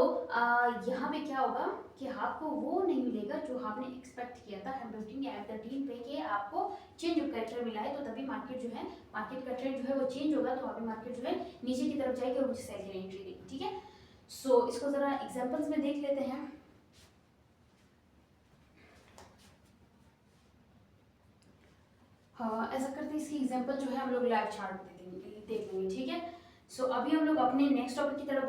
यहाँ पे क्या होगा कि आपको वो नहीं मिलेगा जो आपने एक्सपेक्ट किया था M15 या M13 पे कि आपको चेंज ऑफ कैरेक्टर मिला है, तो तभी मार्केट जो है, मार्केट का ट्रेंड जो है वो चेंज होगा, तो अभी मार्केट जो है नीचे की तरफ जाएगी और मुझे सेल की एंट्री देगी, ठीक है। सो इसको जरा एग्जांपल्स में देख लेते हैं। हाँ, ऐसा करते हैं, इसकी एग्जांपल जो है हम लोग लाइव चार्ट देख लेंगे, ठीक है। सो अभी हम लोग अपने नेक्स्ट टॉपिक की तरफ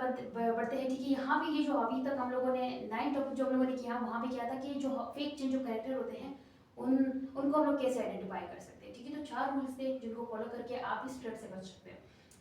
बढ़ते हैं, ठीक है। यहाँ पे ये जो अभी तक हम लोगों ने 9 टॉपिक जो हम लोगों ने किया, वहाँ पे क्या था कि जो फेक चेंज ऑफ कैरेक्टर होते हैं उनको हम लोग कैसे आइडेंटिफाई कर सकते हैं, ठीक है। तो 4 रूल्स थे जिनको फॉलो करके आप इस ट्रेड से बच सकते हैं।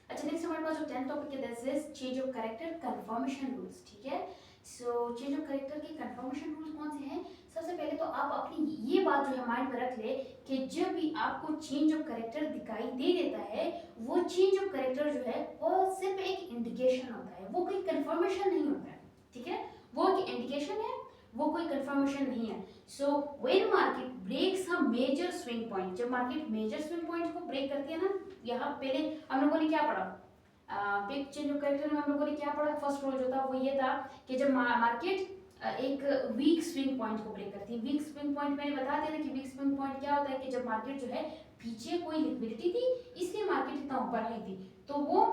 अच्छा, नेक्स्ट हमारे पास जो 10th टॉपिक है that is change of character confirmation rules, ठीक है। सो चेंज ऑफ कैरेक्टर के कंफर्मेशन रूल्स कौन से हैं? सबसे पहले तो आप अपनी ये बात जो है माइंड में रख ले कि जब भी आपको चेंज ऑफ कैरेक्टर दिखाई दे देता है, वो चेंज ऑफ कैरेक्टर जो है वो सिर्फ एक इंडिकेशन होता है, वो कोई कंफर्मेशन नहीं होता है, ठीक है। वो एक इंडिकेशन है, वो कोई कंफर्मेशन नहीं है। So when market breaks a major swing point, जब मार्केट मेजर स्विंग पॉइंट को ब्रेक करती है ना, यहाँ पहले हम लोगों ने क्या पढ़ा, बिग चेंज ऑफ कैरेक्टर में हम लोगों ने क्या पढ़ा, फर्स्ट रूल जो था वो ये था कि जब मार्केट एक वीक स्विंग पॉइंट को ब्रेक करती है। वीक स्विंग पॉइंट मैंने बता दिया था कि वीक स्विंग पॉइंट क्या होता है कि जब मार्केट जो है पीछे कोई लिक्विडिटी थी इसलिए मार्केट इतना ऊपर आई थी, तो वो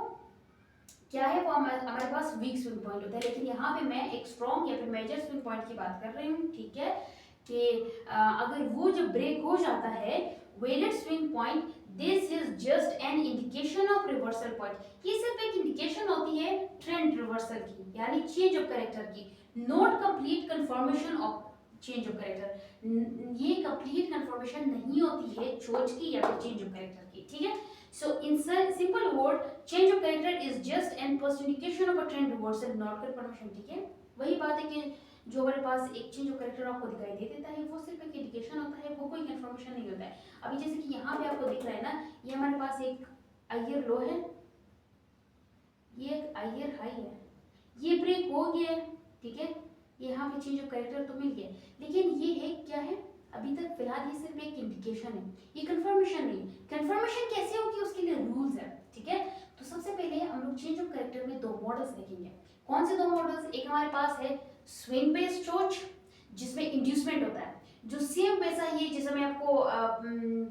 क्या है, वो हमारे पास वीक स्विंग पॉइंट होता है। लेकिन यहाँ पे मैं एक स्ट्रॉन्ग या फिर मेजर स्विंग पॉइंट की बात कर रही हूँ, ठीक है, कि अगर वो जब ब्रेक हो जाता है wallet swing point, this is just an indication of reversal point, ये सिर्फ एक इंडिकेशन होती है ट्रेंड रिवर्सल की, यानी चेंज ऑफ कैरेक्टर की, not complete confirmation of change of character. ये कंप्लीट कंफर्मेशन नहीं होती है चोच की या फिर चेंज ऑफ कैरेक्टर की, ठीक है। So in simple word, change of character is just an personification of a trend reversal, not confirmation, ठीक है। वही बात है कि जो हमारे पास एक चेंज ऑफ कैरेक्टर आपको दिखाई दे देता है वो सिर्फ एक इंडिकेशन होता है, वो कोई कंफर्मेशन नहीं होता है। अभी जैसे कि यहाँ पे आपको दिख रहा है ना, ये हमारे पास एक हायर लो है, ये एक हायर हाई है, ये ब्रेक हो गया है, ठीक है, यहाँ पे चेंज ऑफ कैरेक्टर तो मिल गया, लेकिन ये है क्या है, अभी तक फिलहाल ये सिर्फ एक इंडिकेशन है, ये कंफर्मेशन नहीं। कंफर्मेशन कैसे होगी उसके लिए रूल्स है, ठीक है। तो सबसे पहले हम लोग चेंज ऑफ कैरेक्टर में दो मॉडल्स देखेंगे। कौन से दो मॉडल्स? एक हमारे पास है स्विंग बेस्ड चोच जिसमें इंड्यूसमेंट होता है, जो सेम वैसा ही है जैसे मैं आपको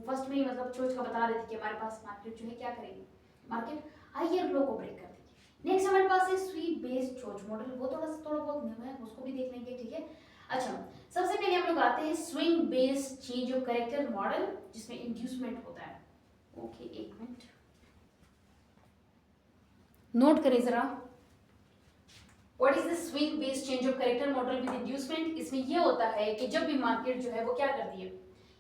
फर्स्ट में ही मतलब चोच का बता रही थी कि हमारे पास मार्केट जो है क्या करेगी, मार्केट हायर लो को ब्रेक कर देगी। नेक्स्ट हमारे पास है स्वीप बेस्ड चोच मॉडल, वो थोड़ा बहुत न्यू है, उसको भी देख लेंगे, ठीक है। अच्छा, सबसे पहले हम लोग आते हैं swing based change of character model जिसमें इंड्यूसमेंट होता है। ओके, एक मिनट नोट करें जरा, what is the swing based change of character model with inducement. इसमें ये होता है कि जब भी मार्केट जो है वो क्या करती है,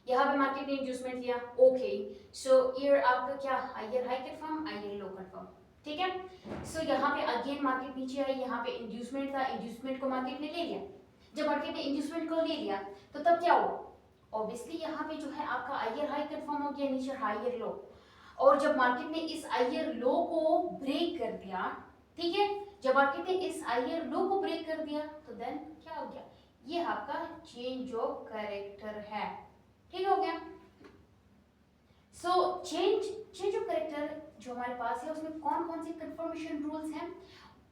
यहाँ पे मार्केट ने इंड्यूसमेंट लिया, ओके, सो ईयर आपका क्या higher high confirm, higher low confirm, ठीक है। सो यहाँ पे अगेन मार्केट नीचे आई, यहाँ पे इंड्यूसमेंट था, इंड्यूसमेंट को मार्केट ने ले लिया। जब मार्केट ने इंड्यूसमेंट को ले लिया तो तब क्या हुआ, ऑब्वियसली यहाँ पे जो है आपका हायर हाई कंफर्म हो गया, नीचे हायर लो, और जब मार्केट ने इस हायर लो को ब्रेक कर दिया, ठीक है, जब मार्केट ने इस हायर लो को ब्रेक कर दिया तो देन क्या हो गया, ये आपका चेंज ऑफ कैरेक्टर है, ठीक हो गया। सो चेंज ऑफ कैरेक्टर जो हमारे पास है उसमें कौन कौन से कंफर्मेशन रूल्स हैं,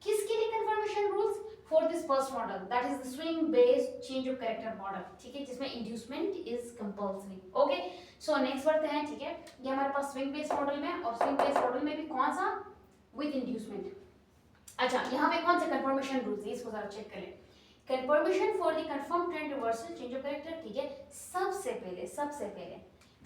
किसके लिए confirmation rules, for this first model that is the swing based change of character model, ठीक है, जिसमें inducement is compulsory. Okay, so next बढ़ते हैं, ठीक है, ये हमारे पास स्विंग बेस्ड मॉडल में, और स्विंग बेस्ड मॉडल में भी कौन सा, विद इंड्यूसमेंट। अच्छा, यहाँ पे कौन से कंफर्मेशन रूल्स है इसको जरा चेक करें। Confirmation for the confirm trend reversal change of character, ठीक है। सबसे पहले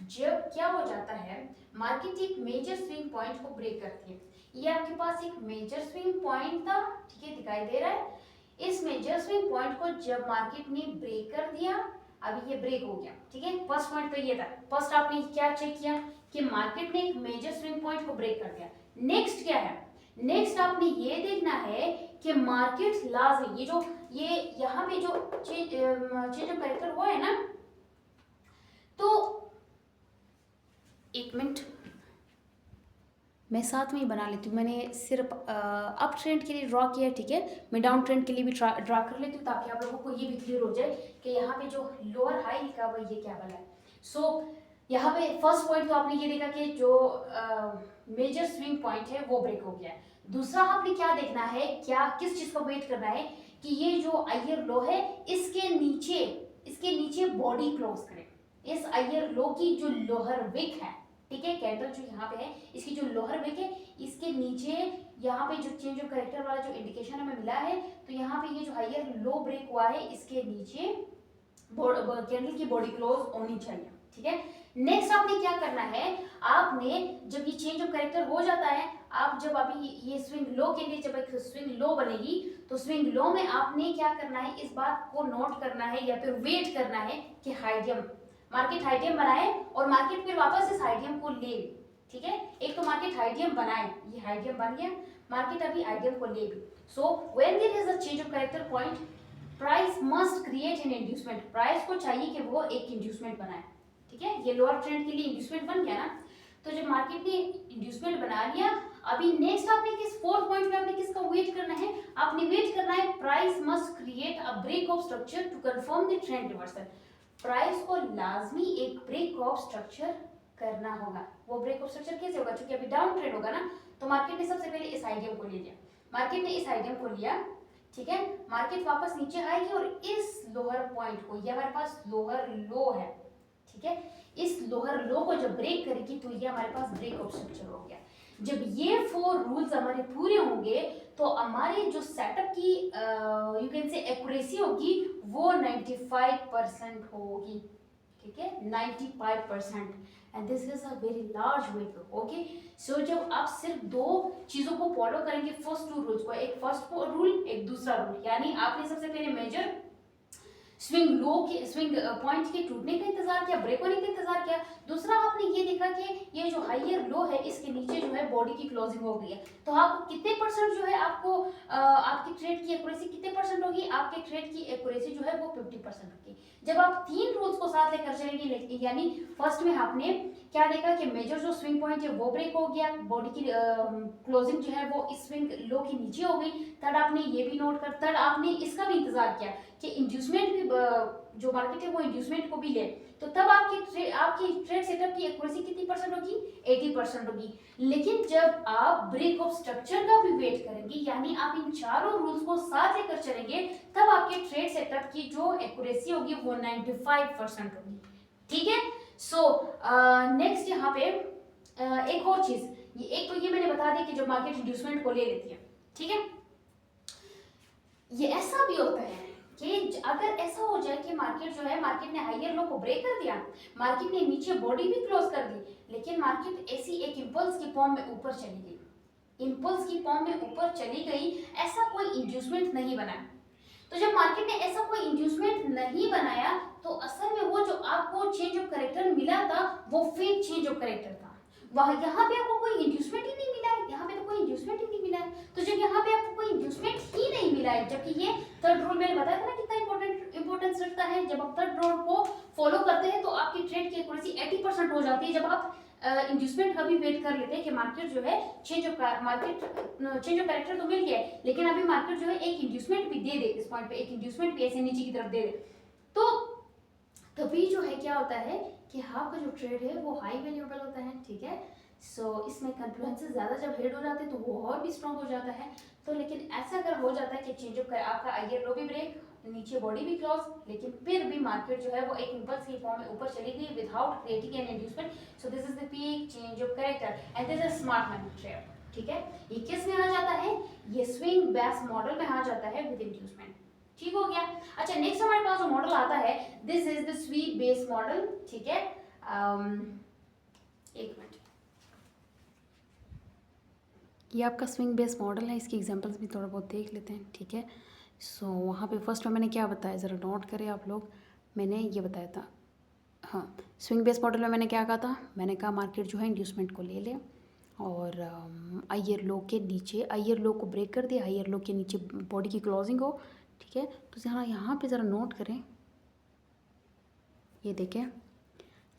जब क्या हो जाता है, मार्केट एक मेजर स्विंग पॉइंट को ब्रेक करती है, ये आपके पास एक मेजर स्विंग पॉइंट था, ठीक है, दिखाई दे रहा है। इस मेजर स्विंग पॉइंट को जब मार्केट ने ब्रेक कर दिया, अभी ये ब्रेक हो गया, ठीक है। फर्स्ट पॉइंट तो ये था, फर्स्ट आपने क्या चेक किया कि मार्केट ने एक मेजर स्विंग पॉइंट को ब्रेक कर दिया। नेक्स्ट क्या है, नेक्स्ट आपने ये देखना है कि मार्केट लाजमी ये यहाँ पे जो चेंज ऑफ कैरेक्टर हुआ है ना, तो एक मिनट मैं साथ में ही बना लेती हूँ, मैंने सिर्फ अप ट्रेंड के लिए ड्रॉ किया है, ठीक है, मैं डाउन ट्रेंड के लिए भी ड्रॉ कर लेती हूँ ताकि आप लोगों को ये भी क्लियर हो जाए कि यहाँ पे जो लोअर हाई लिखा हुआ है ये क्या वाला है। सो यहाँ पे फर्स्ट पॉइंट तो आपने ये देखा कि जो मेजर स्विंग पॉइंट है वो ब्रेक हो गया है। दूसरा आपने क्या देखना है, क्या किस चीज का वेट करना है कि ये जो हायर लो है इसके नीचे बॉडी क्लोज करे, इस हायर लो की जो लोअर विक है, ठीक है, कैंडल जो यहाँ पे है इसकी जो लोअर विक है इसके नीचे यहाँ पे जो चेंज ऑफ कैरेक्टर वाला जो इंडिकेशन हमें मिला है, तो यहाँ पे ये जो हायर लो ब्रेक हुआ है इसके नीचे कैंडल की बॉडी क्लोज होनी चाहिए, ठीक है। नेक्स्ट आपने क्या करना है, आपने जब ये चेंज ऑफ कैरेक्टर हो जाता है, आप जब अभी ये स्विंग लो के लिए जब एक स्विंग लो बनेगी तो स्विंग लो में आपने क्या करना है, इस बात को नोट करना है या फिर वेट करना है कि हाइडियम मार्केट हाइडियम बनाए और मार्केट फिर वापस इस हाइडियम को ले, ठीक है। एक तो मार्केट हाइडियम बनाए, ये हाइडियम बन गया, मार्केट अभी हाइडियम को ले भी। So when there is a change of character point, price must create an inducement, price को चाहिए कि वो एक इंड्यूसमेंट बनाए, ठीक है। ये लोअर ट्रेंड के लिए इंड्यूसमेंट बन गया ना, तो जब मार्केट ने इंड्यूसमेंट बना लिया, अभी नेक्स्ट आपने किस फोर्थ पॉइंट पे आपने किसका वेट करना है, आपने वेट करना है price must create a break of structure to confirm the trend reversal. Price को लाजमी एक ब्रेक ऑफ स्ट्रक्चर करना होगा। वो ब्रेक ऑफ स्ट्रक्चर कैसे होगा, क्योंकि अभी डाउन ट्रेंड होगा ना, तो मार्केट ने सबसे पहले इस आइडियम को ले लिया, मार्केट ने इस आइडियम को लिया, ठीक है। मार्केट वापस नीचे आएगी और इस लोअर पॉइंट को, ये हमारे पास लोअर लो है, ठीक है, इस लोअर लो को जब ब्रेक करेगी तो ये हमारे पास ब्रेक ऑफ स्ट्रक्चर हो गया। जब ये 4 रूल्स हमारे पूरे होंगे तो हमारे जो सेटअप की यू कैन से एक्यूरेसी होगी वो 95% होगी, ठीक है, 95%, and this is a very large weight. Okay, so जब आप सिर्फ 2 चीजों को फॉलो करेंगे, फर्स्ट 2 रूल्स को, एक फर्स्ट रूल एक दूसरा रूल, यानी आपने सबसे पहले मेजर स्विंग लो के, स्विंग पॉइंट के टूटने का इंतजार किया, ब्रेक होने का इंतजार किया। दूसरा आपने ये देखा कि ये जो हाइयर लो है इसके नीचे जो है बॉडी की क्लोजिंग हो गई है, तो आप कितने परसेंट जो है आपको आपकी ट्रेड की एक्यूरेसी कितने परसेंट होगी, आपके ट्रेड की एक्यूरेसी जो है वो 50% होगी। जब आप 3 रूल्स को साथ लेकर चलेंगे, यानी फर्स्ट में आपने क्या देखा कि मेजर जो स्विंग पॉइंट है वो ब्रेक हो गया, बॉडी की क्लोजिंग जो है वो इस स्विंग लो के नीचे हो गई। थर्ड आपने ये भी नोट कर, थर्ड आपने इसका भी इंतजार किया कि इंड्यूसमेंट भी जो मार्केट है वो इंड्यूसमेंट को भी ले, तो तब आपकी ट्रेड सेटअप की एक्यूरेसी कितनी परसेंट होगी, 80% होगी। लेकिन जब आप ब्रेक ऑफ स्ट्रक्चर का भी वेट करेंगे, यानी आप इन चारों रूल्स को साथ लेकर चलेंगे, तब आपके ट्रेड सेटअप की जो एक्यूरेसी होगी वो 95% होगी, ठीक है। सो नेक्स्ट यहाँ पे एक और चीज, एक तो ये मैंने बता दिया कि जब मार्केट इंड्यूसमेंट को ले लेती है, ठीक है। ये ऐसा भी होता है कि अगर ऐसा हो जाए कि मार्केट जो है, मार्केट ने हाइयर लो को ब्रेक कर दिया, मार्केट ने नीचे बॉडी भी क्लोज कर दी, लेकिन मार्केट ऐसी एक इंपल्स की फॉर्म में ऊपर चली गई, इंपल्स की फॉर्म में ऊपर चली गई, ऐसा कोई इंड्यूसमेंट नहीं बना। तो जब मार्केट ने ऐसा कोई इंड्यूसमेंट नहीं बनाया, तो असल में वो जो आपको चेंज ऑफ कैरेक्टर मिला था वो फेक चेंज ऑफ कैरेक्टर था। वह यहाँ पे आपको कोई इंड्यूसमेंट ही नहीं मिला है, यहाँ पे तो कोई इंड्यूसमेंट ही नहीं मिला है। तो जब यहाँ पे आपको कोई इंड्यूसमेंट ही नहीं मिला है, जबकि ये थर्ड रूल मैंने बताया था ना कितना इंपॉर्टेंस रखता है, जब आप थर्ड रूल को फॉलो करते हैं तो आपकी ट्रेड की एक्यूरेसी 80% हो जाती है। जब आप इंड्यूसमेंट का भी वेट कर लेते हैं कि मार्केट जो है चेंज ऑफ कैरेक्टर तो मिल गया है, लेकिन अभी मार्केट जो है एक इंड्यूसमेंट भी दे दे, इस पॉइंट पे एक इंड्यूसमेंट भी ऐसे नीचे की तरफ दे दे, तो तभी जो है क्या होता है कि आपका जो ट्रेड है वो हाई वैल्यूएबल होता है, ठीक है। सो इसमें कन्फ्लुएंसेस ज़्यादा जब हेड हो जाते हैं तो वो और भी स्ट्रॉन्ग हो जाता है। तो लेकिन ऐसा अगर हो जाता है कि चेंज ऑफ आपका हाइयर लो भी ब्रेक, नीचे बॉडी भी क्लोज, लेकिन फिर भी मार्केट जो है वो एक इंपल्स की फॉर्म में ऊपर चली गई without creating an inducement, so this is the peak change of character and this is smart money trade, ठीक है। ये किस में आ जाता है, ये स्विंग बेस मॉडल में आ जाता है विद इंड्यूसमेंट, ठीक हो गया। अच्छा, नेक्स्ट हमारे पास जो मॉडल आता है, this is the SVEEP base model, ठीक है। एक मिनट, ये आपका स्विंग बेस मॉडल है, इसकी एग्जांपल्स भी थोड़ा बहुत देख लेते हैं, ठीक है। सो वहाँ पे फर्स्ट में मैंने क्या बताया, ज़रा नोट करें आप लोग, मैंने ये बताया था, हाँ, स्विंग बेस मॉडल में मैंने क्या कहा था, मैंने कहा मार्केट जो है इंड्यूसमेंट को ले ले और हाइयर लो के नीचे, हाइयर लो को ब्रेक कर दिया, हाइयर लो के नीचे बॉडी की क्लोजिंग हो, ठीक है। तो यहाँ पे ज़रा नोट करें, ये देखें,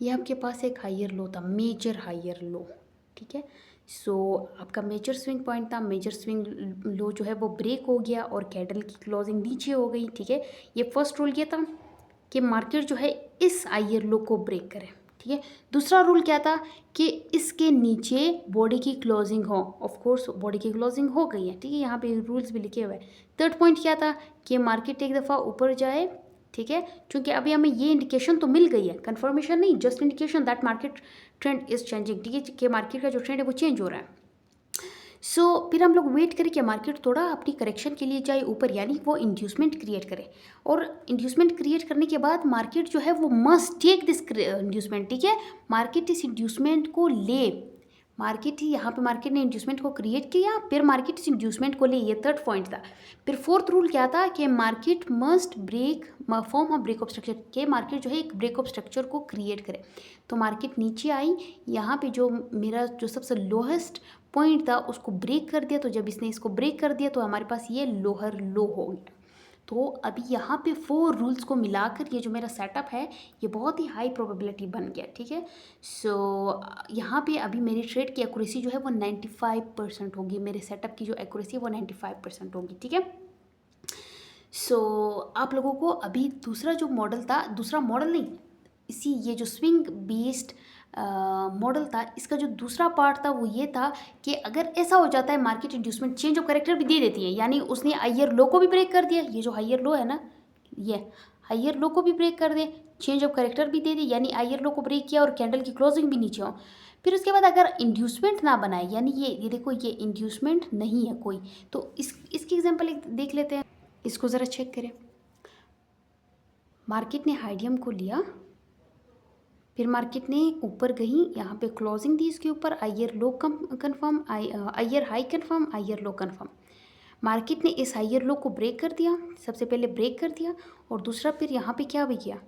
ये आपके पास एक हाइयर लो था, मेजर हाइयर लो, ठीक है। सो आपका मेजर स्विंग पॉइंट था, मेजर स्विंग लो जो है वो ब्रेक हो गया और कैंडल की क्लोजिंग नीचे हो गई, ठीक है। ये फर्स्ट रूल क्या था कि मार्केट जो है इस हाइयर लो को ब्रेक करे, ठीक है। दूसरा रूल क्या था कि इसके नीचे बॉडी की क्लोजिंग हो, ऑफ कोर्स बॉडी की क्लोजिंग हो गई है, ठीक है, यहाँ पे रूल्स भी लिखे हुए हैं। थर्ड पॉइंट क्या था कि मार्केट एक दफ़ा ऊपर जाए, ठीक है, क्योंकि अभी हमें ये इंडिकेशन तो मिल गई है, कंफर्मेशन नहीं, just indication that market trend is changing, ठीक है, कि मार्केट का जो ट्रेंड है वो चेंज हो रहा है। सो फिर हम लोग वेट करें कि मार्केट थोड़ा अपनी करेक्शन के लिए जाए ऊपर, यानी वो इंड्यूसमेंट क्रिएट करे, और इंड्यूसमेंट क्रिएट करने के बाद मार्केट जो है वो मस्ट टेक दिस इंड्यूसमेंट, ठीक है, मार्केट इस इंड्यूसमेंट को ले, मार्केट ही यहाँ पे मार्केट ने इंड्यूसमेंट को क्रिएट किया, फिर मार्केट इस इंड्यूसमेंट को ले, ये थर्ड पॉइंट था। फिर फोर्थ रूल क्या था कि market must break form of break of structure, के मार्केट जो है एक ब्रेक ऑफ स्ट्रक्चर को क्रिएट करे। तो मार्केट नीचे आई, यहाँ पे जो मेरा जो सबसे लोएस्ट पॉइंट था उसको ब्रेक कर दिया। तो जब इसने इसको ब्रेक कर दिया तो हमारे पास ये लोअर लो हो गया। तो अभी यहाँ पे 4 रूल्स को मिलाकर ये जो मेरा सेटअप है ये बहुत ही हाई प्रोबेबिलिटी बन गया, ठीक है। सो यहाँ पे अभी मेरी ट्रेड की एक्यूरेसी जो है वो 95% होगी, मेरे सेटअप की जो एक्यूरेसी है वो 95% होगी, ठीक है। सो आप लोगों को अभी दूसरा जो मॉडल था, दूसरा मॉडल नहीं, इसी ये जो स्विंग बेस्ड मॉडल था, इसका जो दूसरा पार्ट था वो ये था कि अगर ऐसा हो जाता है market inducement change of character भी दे देती है, यानी उसने हायर लो को भी ब्रेक कर दिया, ये जो हायर लो है ना, ये हायर लो को भी ब्रेक कर दे, चेंज ऑफ कैरेक्टर भी दे दी, यानी हायर लो को ब्रेक किया और कैंडल की क्लोजिंग भी नीचे हो। फिर उसके बाद अगर इंड्यूसमेंट ना बनाए, यानी ये देखो ये इंड्यूसमेंट नहीं है कोई, तो इसकी एग्जाम्पल एक देख लेते हैं, इसको ज़रा चेक करें। मार्केट ने हाइडियम को लिया, फिर मार्केट ने ऊपर गई, यहाँ पे क्लोजिंग दी इसके ऊपर, higher low confirm, higher high confirm, higher low confirm. Market ने इस हायर लो को ब्रेक कर दिया, सबसे पहले ब्रेक कर दिया, और दूसरा फिर यहाँ पे क्या भी किया,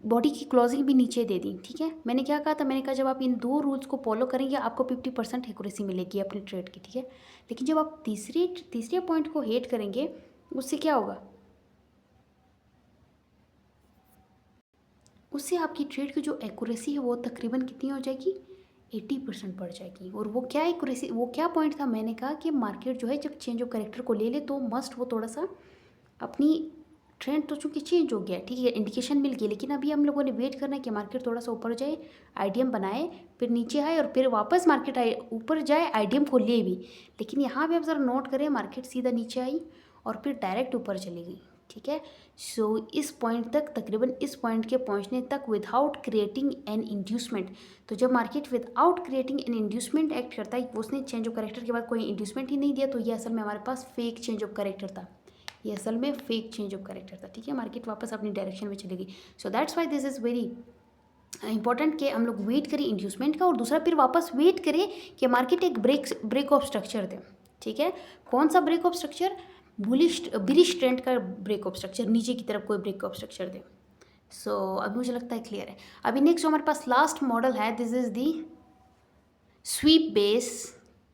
बॉडी की क्लोजिंग भी नीचे दे दी, ठीक है। मैंने क्या कहा था, मैंने कहा जब आप इन 2 रूल्स को फॉलो करेंगे आपको 50% एक्यूरेसी मिलेगी अपनी ट्रेड की, ठीक है। लेकिन जब आप तीसरे पॉइंट को हेट करेंगे उससे क्या होगा, उससे आपकी ट्रेड की जो एक्यूरेसी है वो तकरीबन कितनी हो जाएगी, 80% बढ़ जाएगी। और वो क्या एक्यूरेसी, वो क्या पॉइंट था, मैंने कहा कि मार्केट जो है जब चेंज ऑफ कैरेक्टर को ले ले तो मस्ट वो थोड़ा सा अपनी ट्रेंड तो चूँकि चेंज हो गया, ठीक है, इंडिकेशन मिल गई, लेकिन अभी हम लोगों ने वेट करना है कि मार्केट थोड़ा सा ऊपर जाए, आईडीएम बनाए, फिर नीचे आए और फिर वापस मार्केट आए ऊपर जाए, आईडीएम को ले भी। लेकिन यहाँ पे आप ज़रा नोट करें, मार्केट सीधा नीचे आई और फिर डायरेक्ट ऊपर चली गई, ठीक है। सो इस पॉइंट तक, तकरीबन इस पॉइंट के पहुंचने तक विदाउट क्रिएटिंग एन इंड्यूसमेंट। तो जब market without creating an inducement act करता है, उसने चेंज ऑफ कैरेक्टर के बाद कोई इंड्यूसमेंट ही नहीं दिया, तो ये असल में हमारे पास फेक चेंज ऑफ कैरेक्टर था, ये असल में फेक चेंज ऑफ कैरेक्टर था, ठीक है। मार्केट वापस अपनी डायरेक्शन में चली गई। So that's why this is very important कि हम लोग वेट करें इंड्यूसमेंट का, और दूसरा फिर वापस वेट करें कि मार्केट एक ब्रेक ऑफ स्ट्रक्चर दे, ठीक है। कौन सा break of structure, bearish trend का ब्रेक ऑफ स्ट्रक्चर, नीचे की तरफ कोई ब्रेक ऑफ स्ट्रक्चर दे। सो अभी मुझे लगता है क्लियर है। अभी नेक्स्ट जो हमारे पास लास्ट मॉडल है, this is the sweep base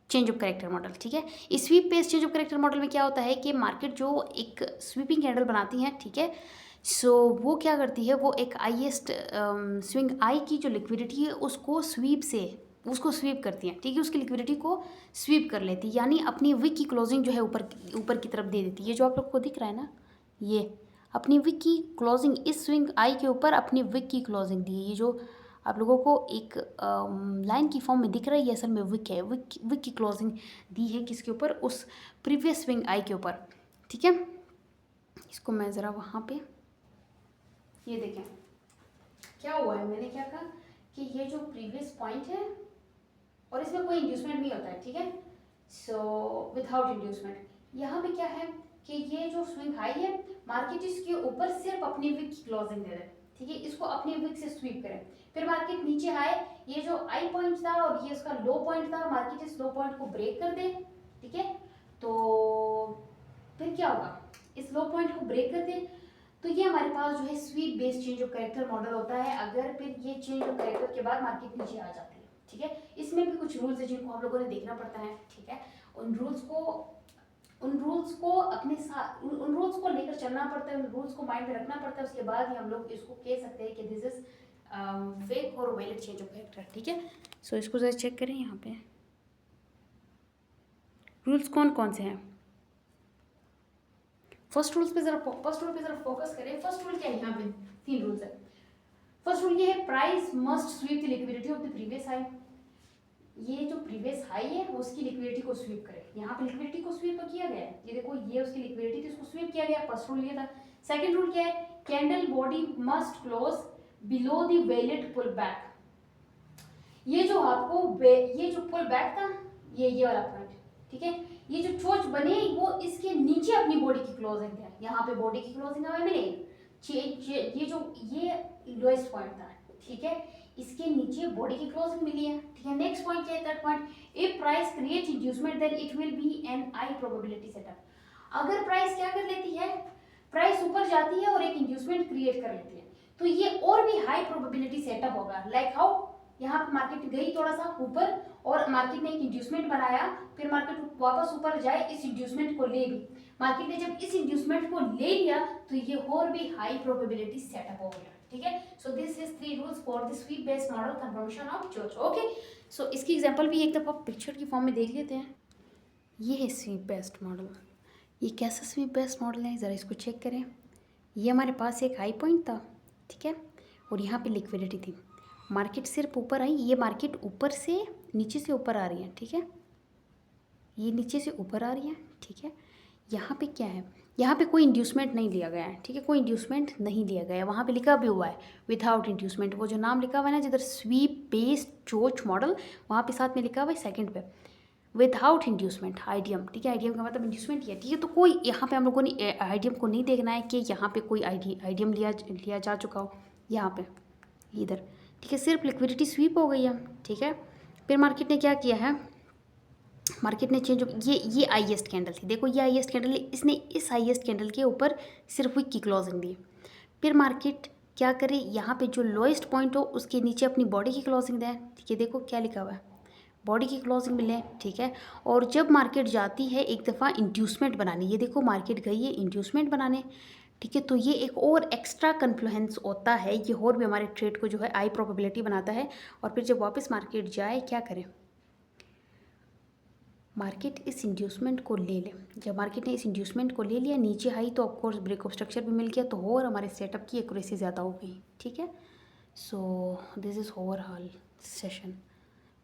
change of character model, ठीक है। इस sweep base change of character model में क्या होता है कि मार्केट जो एक स्वीपिंग कैंडल बनाती है, ठीक है। सो वो क्या करती है, वो एक हाईएस्ट स्विंग आई की जो लिक्विडिटी है उसको स्वीप करती हैं, ठीक है, उसकी लिक्विडिटी को स्वीप कर लेती है, यानी अपनी विक की क्लोजिंग जो है ऊपर की तरफ दे देती है। ये जो आप लोग को दिख रहा है ना, ये अपनी विक की क्लोजिंग, इस स्विंग आई के ऊपर अपनी विक की क्लोजिंग दी है। ये जो आप लोगों को एक लाइन की फॉर्म में दिख रहा है, ये असल में विक है, विक की क्लोजिंग दी है किसके ऊपर, उस प्रीवियस स्विंग आई के ऊपर, ठीक है। इसको मैं ज़रा वहाँ पे, ये देखें क्या हुआ है, मैंने क्या कहा कि ये जो प्रीवियस पॉइंट है और इसमें कोई इंड्यूसमेंट नहीं होता है, ठीक है। सो विदाउट इंड्यूसमेंट यहाँ पे क्या है कि ये जो स्विंग हाई है, मार्केट इसके ऊपर सिर्फ अपनी विक की क्लोजिंग दे दे, ठीक है, इसको अपनी विक से स्वीप करें। फिर मार्केट नीचे आए, ये जो आई पॉइंट था और ये इसका लो पॉइंट था, मार्केट इस लो पॉइंट को ब्रेक कर दे, ठीक है। तो फिर क्या होगा, इस लो पॉइंट को ब्रेक कर दे, तो ये हमारे पास जो है sweep based change of character model होता है। अगर फिर ये चेंज ऑफ कैरेक्टर के बाद मार्केट नीचे आ जाती है, ठीक है। इसमें भी कुछ रूल्स है जिनको हम लोगों ने देखना पड़ता है, ठीक है। उन रूल्स को अपने साथ, उन रूल्स को लेकर चलना पड़ता है, उन रूल्स को माइंड में रखना पड़ता है, उसके बाद ही हम लोग इसको कह सकते हैं कि दिस इज फेक और वैलिड चेंज ऑफ कैरेक्टर, ठीक है। सो इसको जरा चेक करें, यहाँ पे रूल्स कौन कौन से हैं। फर्स्ट रूल पे जरा फोकस करें। फर्स्ट रूल क्या है, यहाँ पे 3 रूल्स है। फर्स्ट रूल ये है, price must sweep the liquidity of the previous high. ये जो प्रीवियस हाई है उसकी लिक्विडिटी को स्वीप करे। यहाँ पे लिक्विडिटी को स्वीप तो किया गया है, ये देखो ये उसकी लिक्विडिटी थी, उसको स्वीप किया गया। फर्स्ट रूल ये था। सेकंड रूल क्या है, candle body must close below the valid pull back. ये जो आपको ये जो पुल बैक था, ये वाला पॉइंट, ठीक है, ये जो चोच बने वो इसके नीचे अपनी बॉडी की क्लोजिंग है, यहाँ पे बॉडी की क्लोजिंग हमें मिलेगी। ये जो ये लोएस्ट पॉइंट था, ठीक है, इसके नीचे बॉडी की क्लोजिंग मिली है, ठीक है। नेक्स्ट पॉइंट क्या है, third point, if price create inducement then it will be an high probability setup. अगर प्राइस क्या कर लेती है, प्राइस ऊपर जाती है और एक इंड्यूसमेंट क्रिएट कर लेती है, तो ये और भी हाई प्रोबेबिलिटी सेटअप होगा। लाइक हाउ, यहाँ पर मार्केट गई थोड़ा सा ऊपर और मार्केट ने एक इंड्यूसमेंट बनाया, फिर मार्केट वापस ऊपर जाए, इस इंड्यूसमेंट को ले ली, मार्केट ने जब इस इंड्यूसमेंट को ले लिया तो ये और भी हाई प्रोबेबिलिटी सेटअप हो गया, ठीक है। So this is 3 rules for the sweep based model confirmation of चर्च। ओके, सो इसकी एग्जांपल भी एक दफ़ा पिक्चर की फॉर्म में देख लेते हैं। ये है स्वीप बेस्ड मॉडल। ये कैसा स्वीप बेस्ड मॉडल है, ज़रा इसको चेक करें। ये हमारे पास एक हाई पॉइंट था, ठीक है, और यहाँ पे लिक्विडिटी थी। मार्केट सिर्फ ऊपर आई, ये मार्केट ऊपर से नीचे से ऊपर आ रही है, ठीक है, ये नीचे से ऊपर आ रही है, ठीक है। यहाँ पे क्या है, यहाँ पे कोई इंड्यूसमेंट नहीं लिया गया है, ठीक है, कोई इंड्यूसमेंट नहीं लिया गया है। वहाँ पे लिखा भी हुआ है विदाउट इंड्यूसमेंट, वो जो नाम लिखा हुआ है ना जिधर स्वीप बेस्ड चोच मॉडल, वहाँ पे साथ में लिखा हुआ है सेकंड पे विदाउट इंड्यूसमेंट आईडीएम, ठीक है। आईडीएम का मतलब इंड्यूसमेंट ही है, ठीक है। तो कोई यहाँ पे हम लोगों ने आईडीएम को नहीं देखना है कि यहाँ पे कोई आईडीएम लिया जा चुका हो यहाँ पे इधर, ठीक है। सिर्फ लिक्विडिटी स्वीप हो गई है, ठीक है। फिर मार्केट ने क्या किया है, मार्केट ने चेंज, ये हाईएस्ट कैंडल थी, देखो ये हाईएस्ट कैंडल है, इसने इस हाईएस्ट कैंडल के ऊपर सिर्फ वीक की क्लोजिंग दी। फिर मार्केट क्या करे, यहाँ पे जो लोएस्ट पॉइंट हो उसके नीचे अपनी बॉडी की क्लोजिंग दें, ठीक है। देखो क्या लिखा हुआ है, बॉडी की क्लोजिंग मिले, ठीक है। और जब मार्केट जाती है एक दफ़ा इंड्यूसमेंट बनाने, ये देखो मार्केट गई है इंड्यूसमेंट बनाने, ठीक है। तो ये एक और एक्स्ट्रा कन्फ्लुएंस होता है, ये और भी हमारे ट्रेड को जो है आई प्रोबेबिलिटी बनाता है। और फिर जब वापस मार्केट जाए क्या करें, मार्केट इस इंड्यूसमेंट को ले ले। जब मार्केट ने इस इंड्यूसमेंट को ले लिया, नीचे आई तो ऑफकोर्स ब्रेक ऑफ स्ट्रक्चर भी मिल गया, तो और हमारे सेटअप की एक्यूरेसी ज़्यादा हो गई, ठीक है। So this is overall session.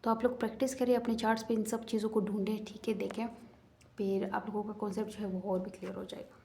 तो आप लोग प्रैक्टिस करें अपने चार्ट्स पे, इन सब चीज़ों को ढूंढें, ठीक है, देखें, फिर आप लोगों का कॉन्सेप्ट जो है वो और भी क्लियर हो जाएगा।